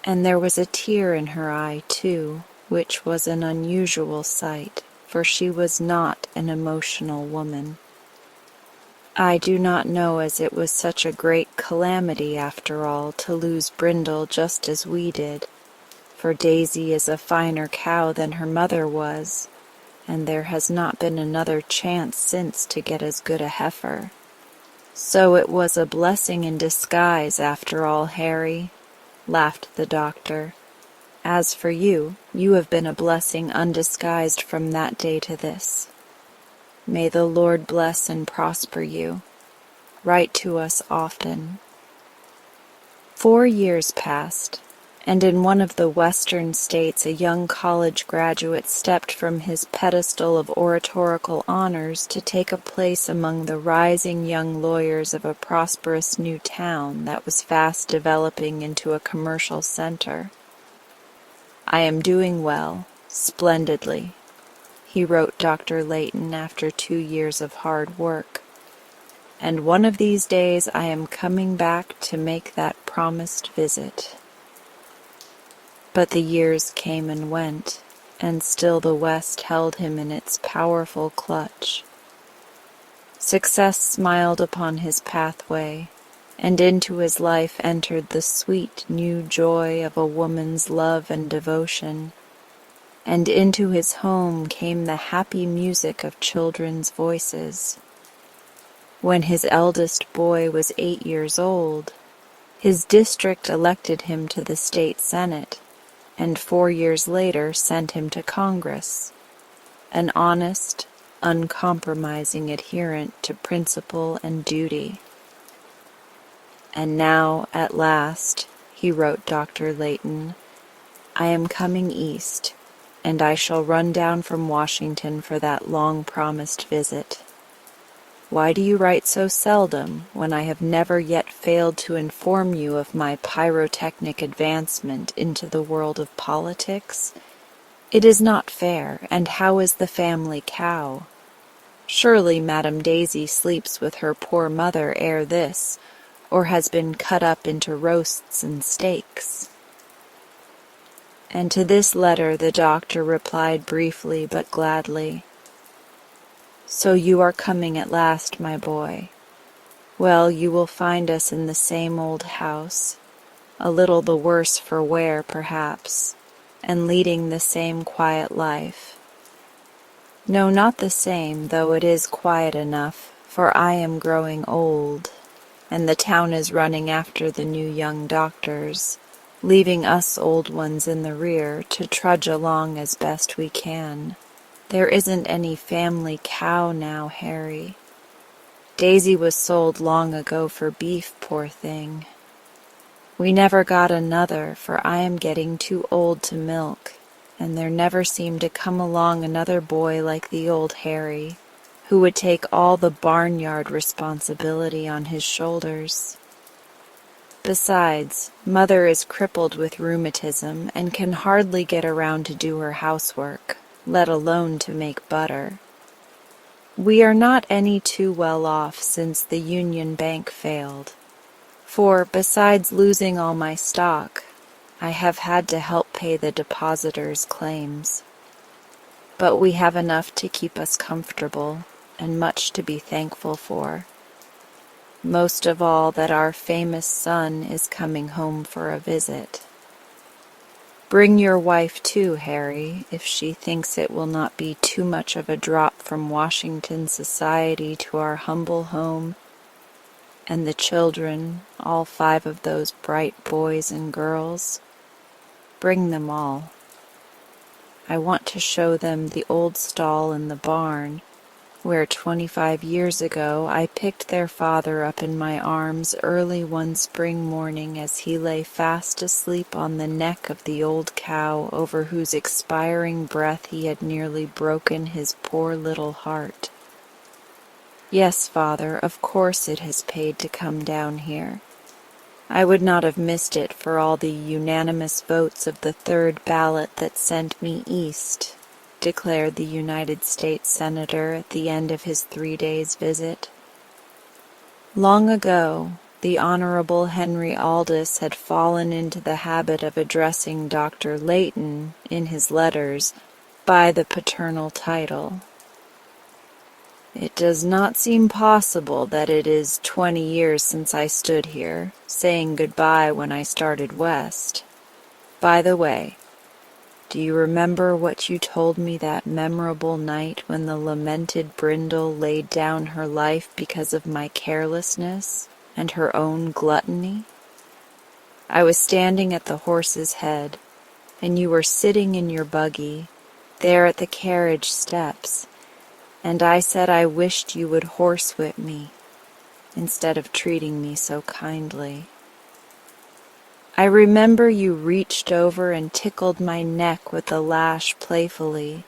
and there was a tear in her eye, too, which was an unusual sight, for she was not an emotional woman. "I do not know as it was such a great calamity after all to lose Brindle just as we did, for Daisy is a finer cow than her mother was, and there has not been another chance since to get as good a heifer. So it was a blessing in disguise after all, Harry," laughed the doctor. "As for you, you have been a blessing undisguised from that day to this. May the Lord bless and prosper you. Write to us often." 4 years passed, and in one of the western states a young college graduate stepped from his pedestal of oratorical honors to take a place among the rising young lawyers of a prosperous new town that was fast developing into a commercial center. "I am doing well, splendidly," he wrote Dr. Layton after 2 years of hard work. "And one of these days I am coming back to make that promised visit." But the years came and went, and still the West held him in its powerful clutch. Success smiled upon his pathway, and into his life entered the sweet new joy of a woman's love and devotion, and into his home came the happy music of children's voices. When his eldest boy was 8 years old, his district elected him to the state senate, and 4 years later sent him to Congress, an honest, uncompromising adherent to principle and duty. "And now, at last," he wrote Dr. Layton, "I am coming east, and I shall run down from Washington for that long-promised visit. Why do you write so seldom, when I have never yet failed to inform you of my pyrotechnic advancement into the world of politics? It is not fair, and how is the family cow? Surely Madame Daisy sleeps with her poor mother ere this, or has been cut up into roasts and steaks." And to this letter the doctor replied briefly but gladly, So you are coming at last, my boy. Well, you will find us in the same old house, a little the worse for wear, perhaps, and leading the same quiet life. No, not the same, though it is quiet enough, for I am growing old, and the town is running after the new young doctors, leaving us old ones in the rear to trudge along as best we can. There isn't any family cow now, Harry. Daisy was sold long ago for beef, poor thing. We never got another, for I am getting too old to milk, and there never seemed to come along another boy like the old Harry, who would take all the barnyard responsibility on his shoulders. Besides, Mother is crippled with rheumatism and can hardly get around to do her housework, let alone to make butter. We are not any too well off since the Union Bank failed, for, besides losing all my stock, I have had to help pay the depositors' claims. But we have enough to keep us comfortable, and much to be thankful for. Most of all that our famous son is coming home for a visit. Bring your wife too, Harry, if she thinks it will not be too much of a drop from Washington society to our humble home, and the children, all 5 of those bright boys and girls. Bring them all. I want to show them the old stall in the barn, where 25 years ago I picked their father up in my arms early one spring morning as he lay fast asleep on the neck of the old cow over whose expiring breath he had nearly broken his poor little heart. Yes, Father, of course it has paid to come down here. I would not have missed it for all the unanimous votes of the 3rd ballot that sent me east, declared the United States Senator at the end of his 3 days' visit. Long ago, the Honorable Henry Aldis had fallen into the habit of addressing Dr. Layton, in his letters, by the paternal title. It does not seem possible that it is 20 years since I stood here, saying goodbye when I started west. By the way, do you remember what you told me that memorable night when the lamented Brindle laid down her life because of my carelessness and her own gluttony? I was standing at the horse's head, and you were sitting in your buggy, there at the carriage steps, and I said I wished you would horsewhip me, instead of treating me so kindly. I remember you reached over and tickled my neck with the lash playfully,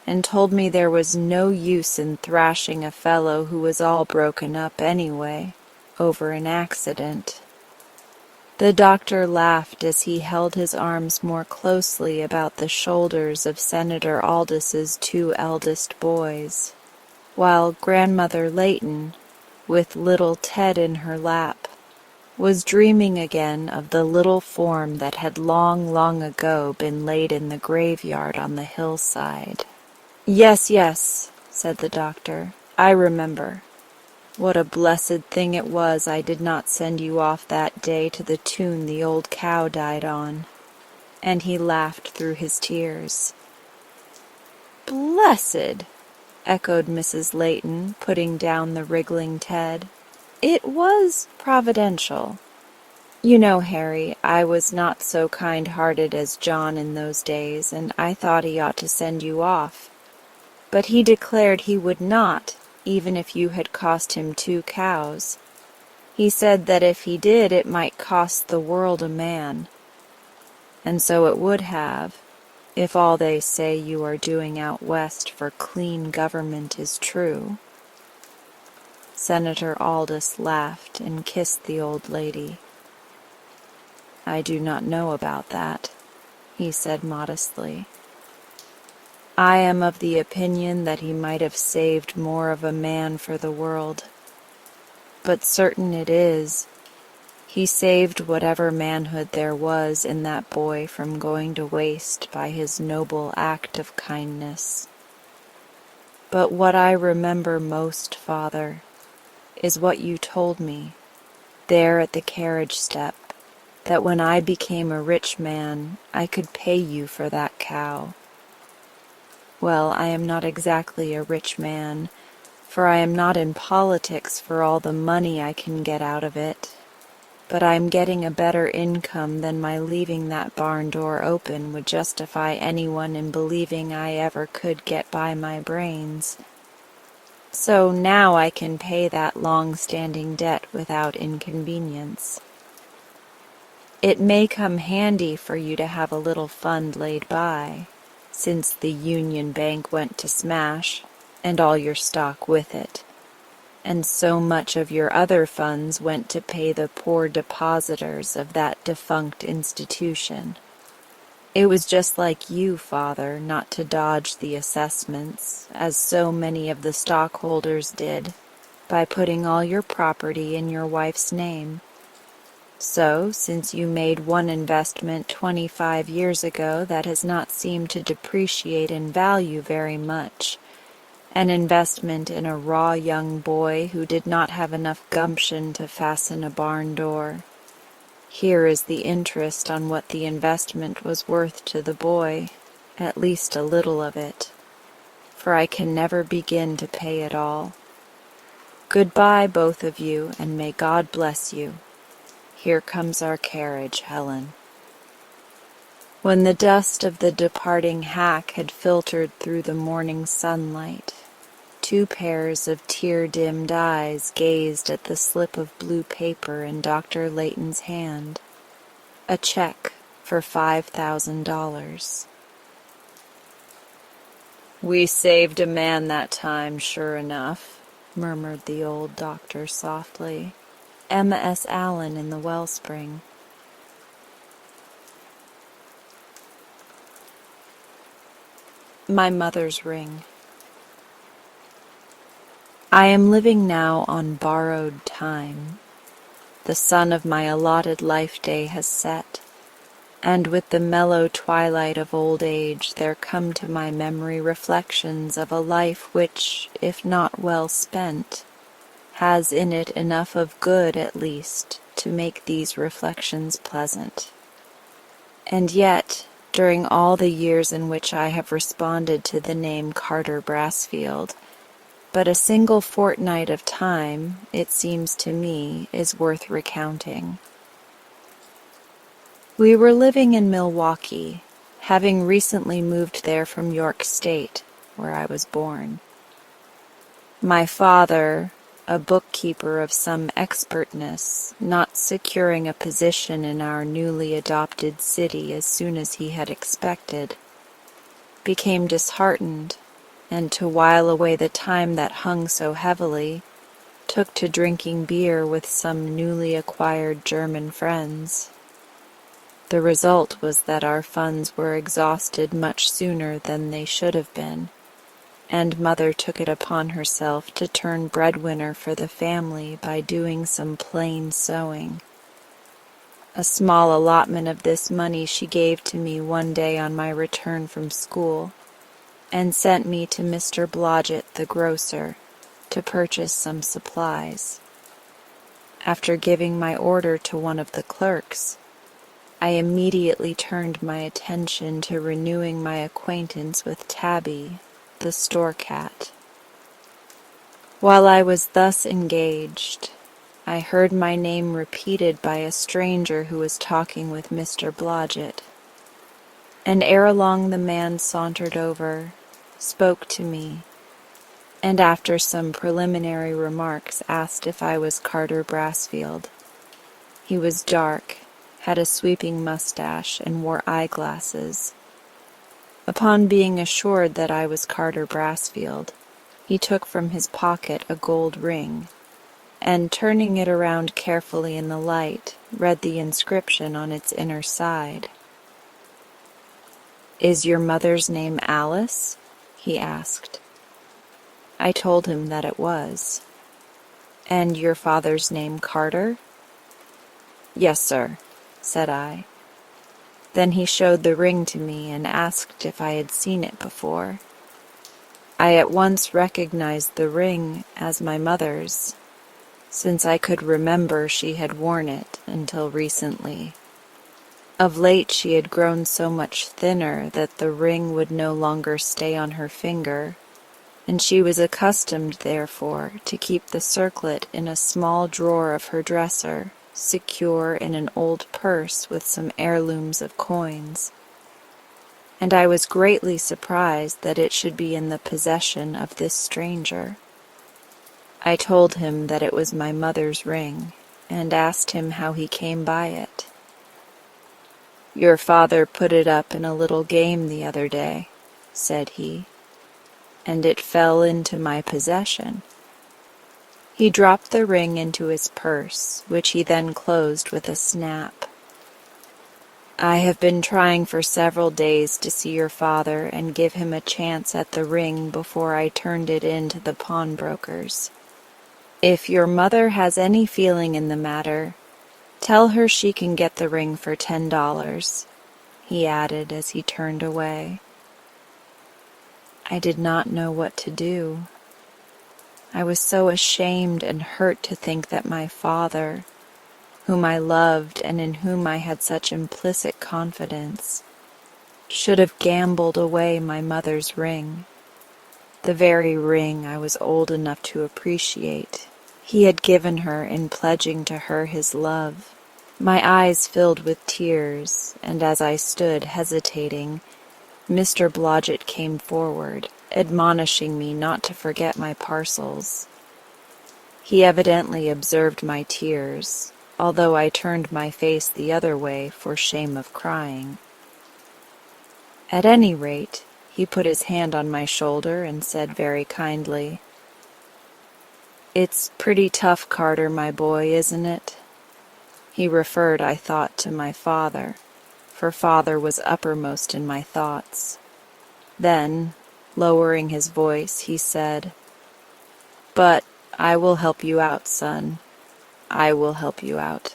and told me there was no use in thrashing a fellow who was all broken up anyway, over an accident. The doctor laughed as he held his arms more closely about the shoulders of Senator Aldis's 2 eldest boys, while Grandmother Layton, with little Ted in her lap, was dreaming again of the little form that had long, long ago been laid in the graveyard on the hillside. Yes, yes, said the doctor, I remember. What a blessed thing it was I did not send you off that day to the tune the old cow died on. And he laughed through his tears. Blessed, echoed Mrs. Layton, putting down the wriggling Ted. It was providential. You know, Harry, I was not so kind-hearted as John in those days, and I thought he ought to send you off. But he declared he would not, even if you had cost him 2 cows. He said that if he did, it might cost the world a man. And so it would have, if all they say you are doing out west for clean government is true. Senator Aldis laughed and kissed the old lady. I do not know about that, he said modestly. I am of the opinion that he might have saved more of a man for the world. But certain it is, he saved whatever manhood there was in that boy from going to waste by his noble act of kindness. But what I remember most, Father, is what you told me, there at the carriage step, that when I became a rich man, I could pay you for that cow. Well, I am not exactly a rich man, for I am not in politics for all the money I can get out of it, but I am getting a better income than my leaving that barn door open would justify anyone in believing I ever could get by my brains. So now I can pay that long-standing debt without inconvenience. It may come handy for you to have a little fund laid by, since the Union Bank went to smash, and all your stock with it, and so much of your other funds went to pay the poor depositors of that defunct institution. It was just like you, Father, not to dodge the assessments, as so many of the stockholders did, by putting all your property in your wife's name. So, since you made one investment 25 years ago that has not seemed to depreciate in value very much, an investment in a raw young boy who did not have enough gumption to fasten a barn door, here is the interest on what the investment was worth to the boy, at least a little of it, for I can never begin to pay it all. Goodbye, both of you, and may God bless you. Here comes our carriage, Helen. When the dust of the departing hack had filtered through the morning sunlight, two pairs of tear-dimmed eyes gazed at the slip of blue paper in Dr. Layton's hand, a check for $5,000. "We saved a man that time, sure enough," murmured the old doctor softly. Emma S. Allen in the Wellspring. My mother's ring. I am living now on borrowed time. The sun of my allotted life day has set, and with the mellow twilight of old age there come to my memory reflections of a life which, if not well spent, has in it enough of good at least to make these reflections pleasant. And yet, during all the years in which I have responded to the name Carter Brassfield, but a single fortnight of time, it seems to me, is worth recounting. We were living in Milwaukee, having recently moved there from York State, where I was born. My father, a bookkeeper of some expertness, not securing a position in our newly adopted city as soon as he had expected, became disheartened, and to while away the time that hung so heavily, took to drinking beer with some newly acquired German friends. The result was that our funds were exhausted much sooner than they should have been, and Mother took it upon herself to turn breadwinner for the family by doing some plain sewing. A small allotment of this money she gave to me one day on my return from school, and sent me to Mr. Blodgett, the grocer, to purchase some supplies. After giving my order to one of the clerks, I immediately turned my attention to renewing my acquaintance with Tabby, the store cat. While I was thus engaged, I heard my name repeated by a stranger who was talking with Mr. Blodgett, and ere long the man sauntered over, spoke to me, and after some preliminary remarks asked if I was Carter Brassfield. He was dark, had a sweeping mustache, and wore eyeglasses. Upon being assured that I was Carter Brassfield, he took from his pocket a gold ring, and turning it around carefully in the light, read the inscription on its inner side. "Is your mother's name Alice?" he asked. I told him that it was. "And your father's name Carter?" "Yes, sir," said I. Then he showed the ring to me and asked if I had seen it before. I at once recognized the ring as my mother's, since I could remember she had worn it until recently. Of late she had grown so much thinner that the ring would no longer stay on her finger, and she was accustomed, therefore, to keep the circlet in a small drawer of her dresser, secure in an old purse with some heirlooms of coins. And I was greatly surprised that it should be in the possession of this stranger. I told him that it was my mother's ring, and asked him how he came by it. "Your father put it up in a little game the other day," said he, "and it fell into my possession." He dropped the ring into his purse, which he then closed with a snap. "I have been trying for several days to see your father and give him a chance at the ring before I turned it in to the pawnbrokers. If your mother has any feeling in the matter, tell her she can get the ring for $10, he added as he turned away. I did not know what to do. I was so ashamed and hurt to think that my father, whom I loved and in whom I had such implicit confidence, should have gambled away my mother's ring, the very ring I was old enough to appreciate. He had given her in pledging to her his love. My eyes filled with tears, and as I stood hesitating, Mr. Blodgett came forward, admonishing me not to forget my parcels. He evidently observed my tears, although I turned my face the other way for shame of crying. At any rate, he put his hand on my shoulder and said very kindly, "It's pretty tough, Carter, my boy, isn't it?" He referred, I thought, to my father, for father was uppermost in my thoughts. Then, lowering his voice, he said, "But I will help you out, son. I will help you out."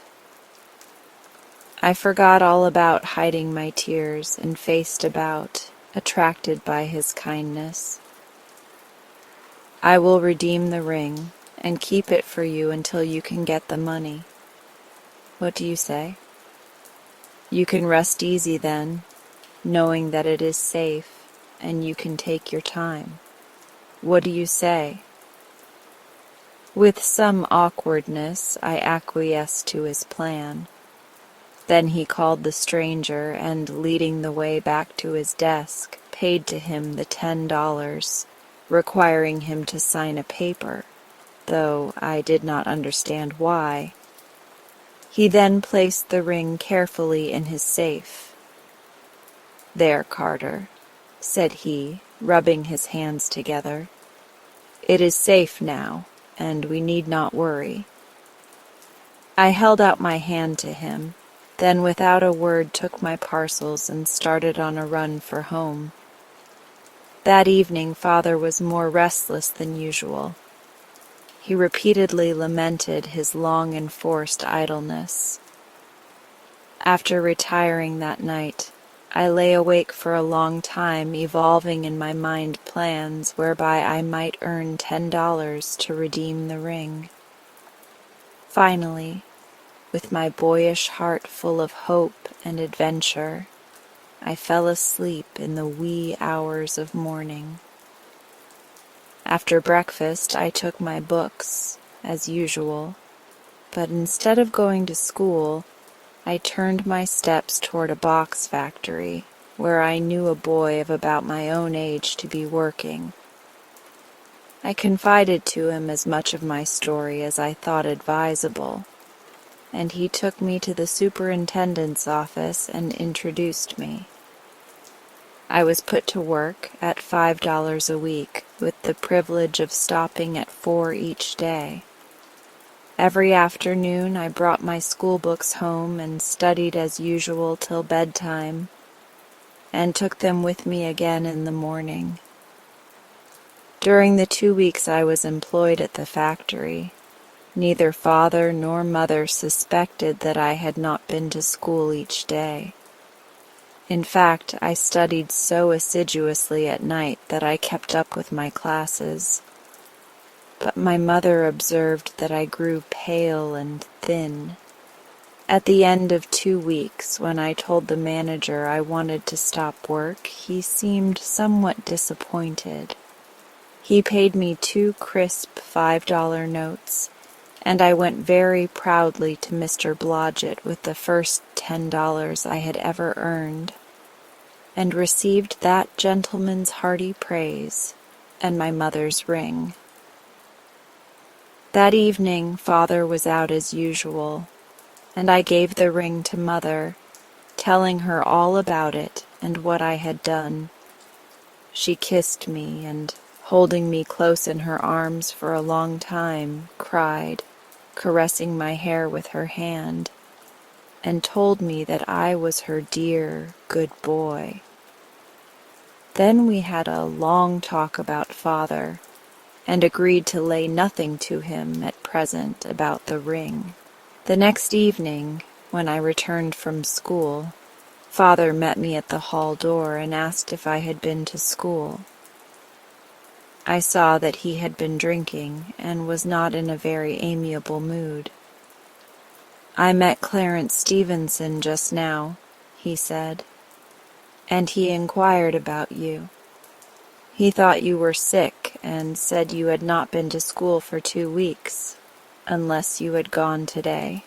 I forgot all about hiding my tears and faced about, attracted by his kindness. "I will redeem the ring and keep it for you until you can get the money. What do you say? You can rest easy then, knowing that it is safe and you can take your time. What do you say?" With some awkwardness, I acquiesced to his plan. Then he called the stranger and, leading the way back to his desk, paid to him the $10, requiring him to sign a paper, though I did not understand why. He then placed the ring carefully in his safe. "There, Carter," said he, rubbing his hands together. "It is safe now, and we need not worry." I held out my hand to him, then without a word took my parcels and started on a run for home. That evening father was more restless than usual. He repeatedly lamented his long enforced idleness. After retiring that night, I lay awake for a long time evolving in my mind plans whereby I might earn $10 to redeem the ring. Finally, with my boyish heart full of hope and adventure, I fell asleep in the wee hours of morning. After breakfast, I took my books, as usual, but instead of going to school, I turned my steps toward a box factory, where I knew a boy of about my own age to be working. I confided to him as much of my story as I thought advisable, and he took me to the superintendent's office and introduced me. I was put to work at $5 a week, with the privilege of stopping at 4 each day. Every afternoon I brought my school books home and studied as usual till bedtime, and took them with me again in the morning. During the 2 weeks I was employed at the factory, neither father nor mother suspected that I had not been to school each day. In fact, I studied so assiduously at night that I kept up with my classes. But my mother observed that I grew pale and thin. At the end of 2 weeks, when I told the manager I wanted to stop work, he seemed somewhat disappointed. He paid me 2 crisp $5 notes, and I went very proudly to Mr. Blodgett with the first $10 I had ever earned, and received that gentleman's hearty praise and my mother's ring. That evening Father was out as usual, and I gave the ring to Mother, telling her all about it and what I had done. She kissed me and, holding me close in her arms for a long time, cried, caressing my hair with her hand, and told me that I was her dear, good boy. Then we had a long talk about Father, and agreed to lay nothing to him at present about the ring. The next evening, when I returned from school, Father met me at the hall door and asked if I had been to school. I saw that he had been drinking and was not in a very amiable mood. "I met Clarence Stevenson just now," he said, "and he inquired about you. He thought you were sick and said you had not been to school for 2 weeks, unless you had gone today."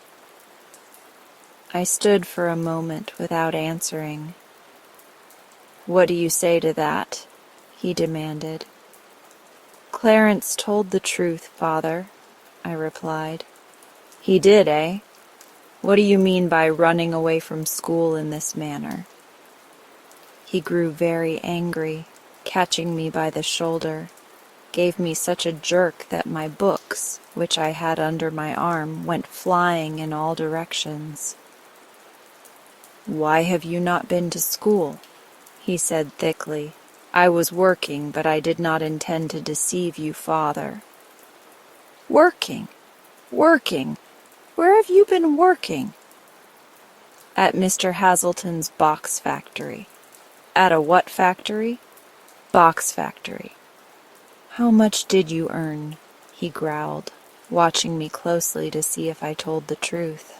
I stood for a moment without answering. "What do you say to that?" he demanded. "Clarence told the truth, Father," I replied. "He did, eh? What do you mean by running away from school in this manner?" He grew very angry, catching me by the shoulder, gave me such a jerk that my books, which I had under my arm, went flying in all directions. "Why have you not been to school?" he said thickly. "I was working, but I did not intend to deceive you, Father." "Working? Working? Where have you been working?" "At Mr. Hazelton's box factory." "At a what factory?" "Box factory." "How much did you earn?" he growled, watching me closely to see if I told the truth.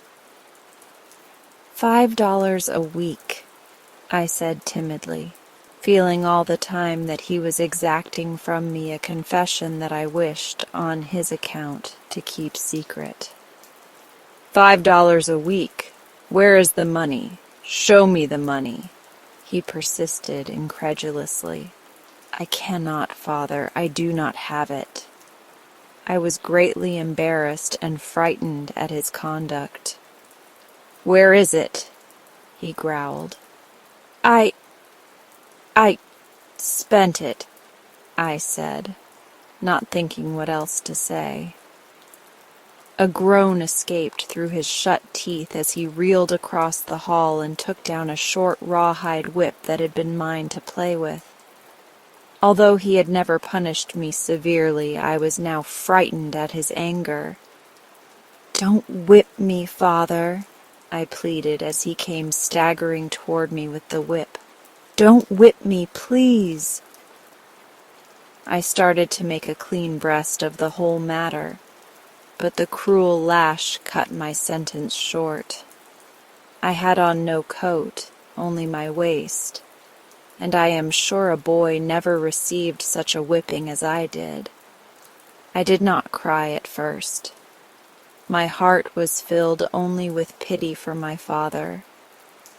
$5 a week, I said timidly, feeling all the time that he was exacting from me a confession that I wished, on his account, to keep secret. $5 a week? Where is the money? Show me the money, he persisted incredulously. "I cannot, Father. I do not have it." I was greatly embarrassed and frightened at his conduct. "Where is it?" he growled. I spent it," I said, not thinking what else to say. A groan escaped through his shut teeth as he reeled across the hall and took down a short rawhide whip that had been mine to play with. Although he had never punished me severely, I was now frightened at his anger. "Don't whip me, Father," I pleaded as he came staggering toward me with the whip. "Don't whip me, please." I started to make a clean breast of the whole matter, but the cruel lash cut my sentence short. I had on no coat, only my waist, and I am sure a boy never received such a whipping as I did. I did not cry at first. My heart was filled only with pity for my father.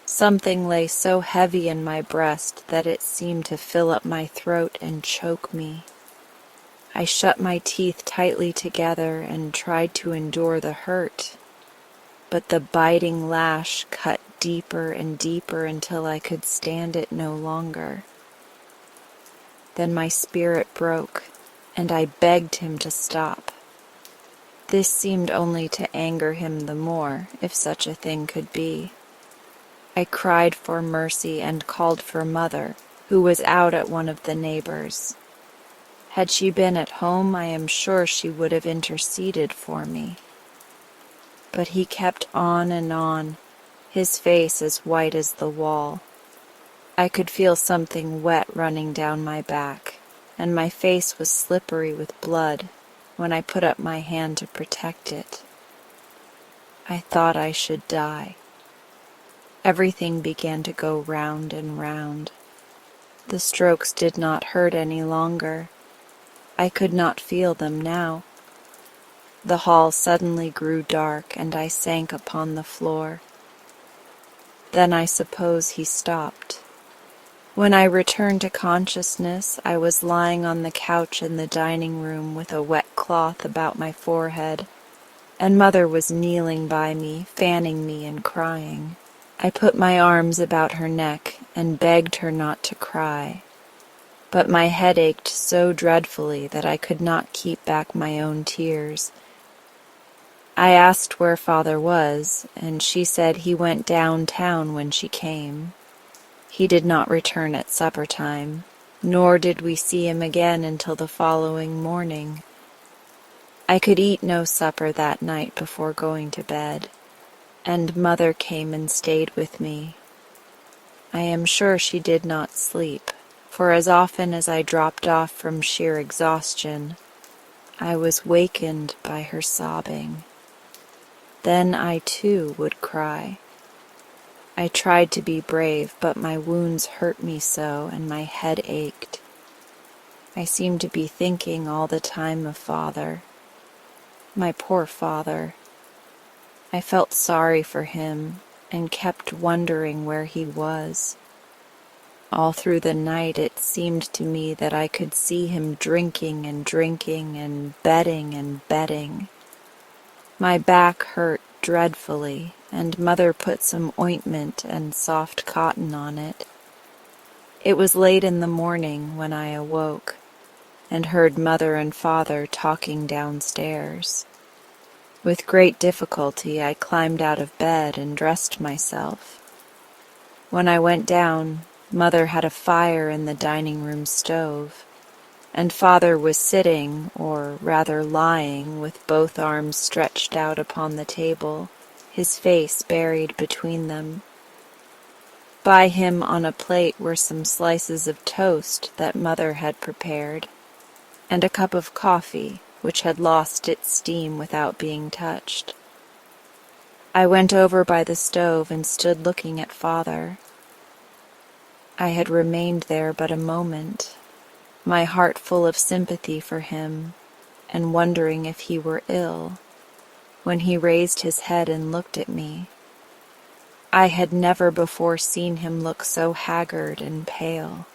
Something lay so heavy in my breast that it seemed to fill up my throat and choke me. I shut my teeth tightly together and tried to endure the hurt, but the biting lash cut deeper and deeper until I could stand it no longer. Then my spirit broke, and I begged him to stop. This seemed only to anger him the more, if such a thing could be. I cried for mercy and called for Mother, who was out at one of the neighbors. Had she been at home, I am sure she would have interceded for me. But he kept on and on, his face as white as the wall. I could feel something wet running down my back, and my face was slippery with blood when I put up my hand to protect it. I thought I should die. Everything began to go round and round. The strokes did not hurt any longer. I could not feel them now. The hall suddenly grew dark, and I sank upon the floor. Then I suppose he stopped. When I returned to consciousness, I was lying on the couch in the dining room with a wet cloth about my forehead, and Mother was kneeling by me, fanning me and crying. I put my arms about her neck and begged her not to cry, but my head ached so dreadfully that I could not keep back my own tears. I asked where Father was, and she said he went downtown when she came. He did not return at supper time, nor did we see him again until the following morning. I could eat no supper that night before going to bed, and Mother came and stayed with me. I am sure she did not sleep, for as often as I dropped off from sheer exhaustion, I was wakened by her sobbing. Then I too would cry. I tried to be brave, but my wounds hurt me so, and my head ached. I seemed to be thinking all the time of Father. My poor Father. I felt sorry for him, and kept wondering where he was. All through the night it seemed to me that I could see him drinking and drinking and betting. My back hurt dreadfully, and Mother put some ointment and soft cotton on it. It was late in the morning when I awoke, and heard Mother and Father talking downstairs. With great difficulty I climbed out of bed and dressed myself. When I went down, Mother had a fire in the dining room stove, and Father was sitting, or rather lying, with both arms stretched out upon the table, his face buried between them. By him on a plate were some slices of toast that Mother had prepared, and a cup of coffee, which had lost its steam without being touched. I went over by the stove and stood looking at Father. I had remained there but a moment, my heart full of sympathy for him, and wondering if he were ill, when he raised his head and looked at me. I had never before seen him look so haggard and pale.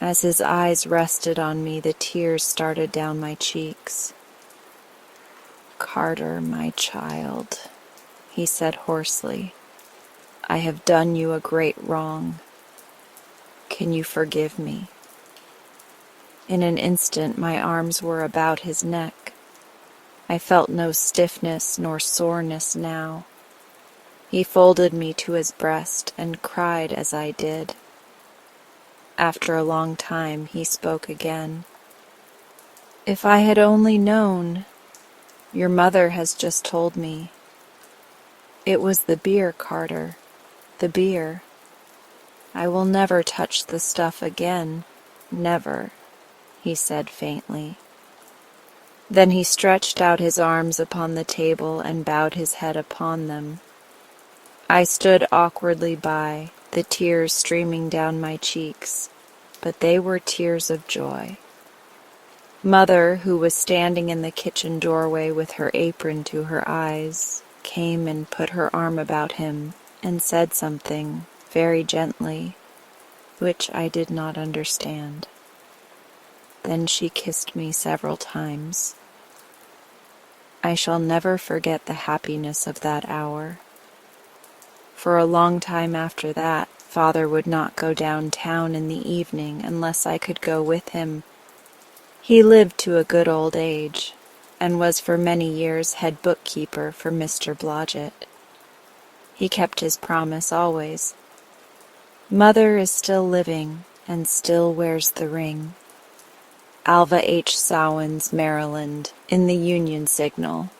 As his eyes rested on me, the tears started down my cheeks. "Carter, my child," he said hoarsely, "I have done you a great wrong. Can you forgive me?" In an instant my arms were about his neck. I felt no stiffness nor soreness now. He folded me to his breast and cried as I did. After a long time he spoke again. "If I had only known, your mother has just told me. It was the beer, Carter, the beer. I will never touch the stuff again, never," he said faintly. Then he stretched out his arms upon the table and bowed his head upon them. I stood awkwardly by, the tears streaming down my cheeks, but they were tears of joy. Mother, who was standing in the kitchen doorway with her apron to her eyes, came and put her arm about him and said something, very gently, which I did not understand. Then she kissed me several times. I shall never forget the happiness of that hour. For a long time after that, Father would not go downtown in the evening unless I could go with him. He lived to a good old age, and was for many years head bookkeeper for Mr. Blodgett. He kept his promise always. Mother is still living, and still wears the ring. Alva H. Sowens, Maryland, in the Union Signal,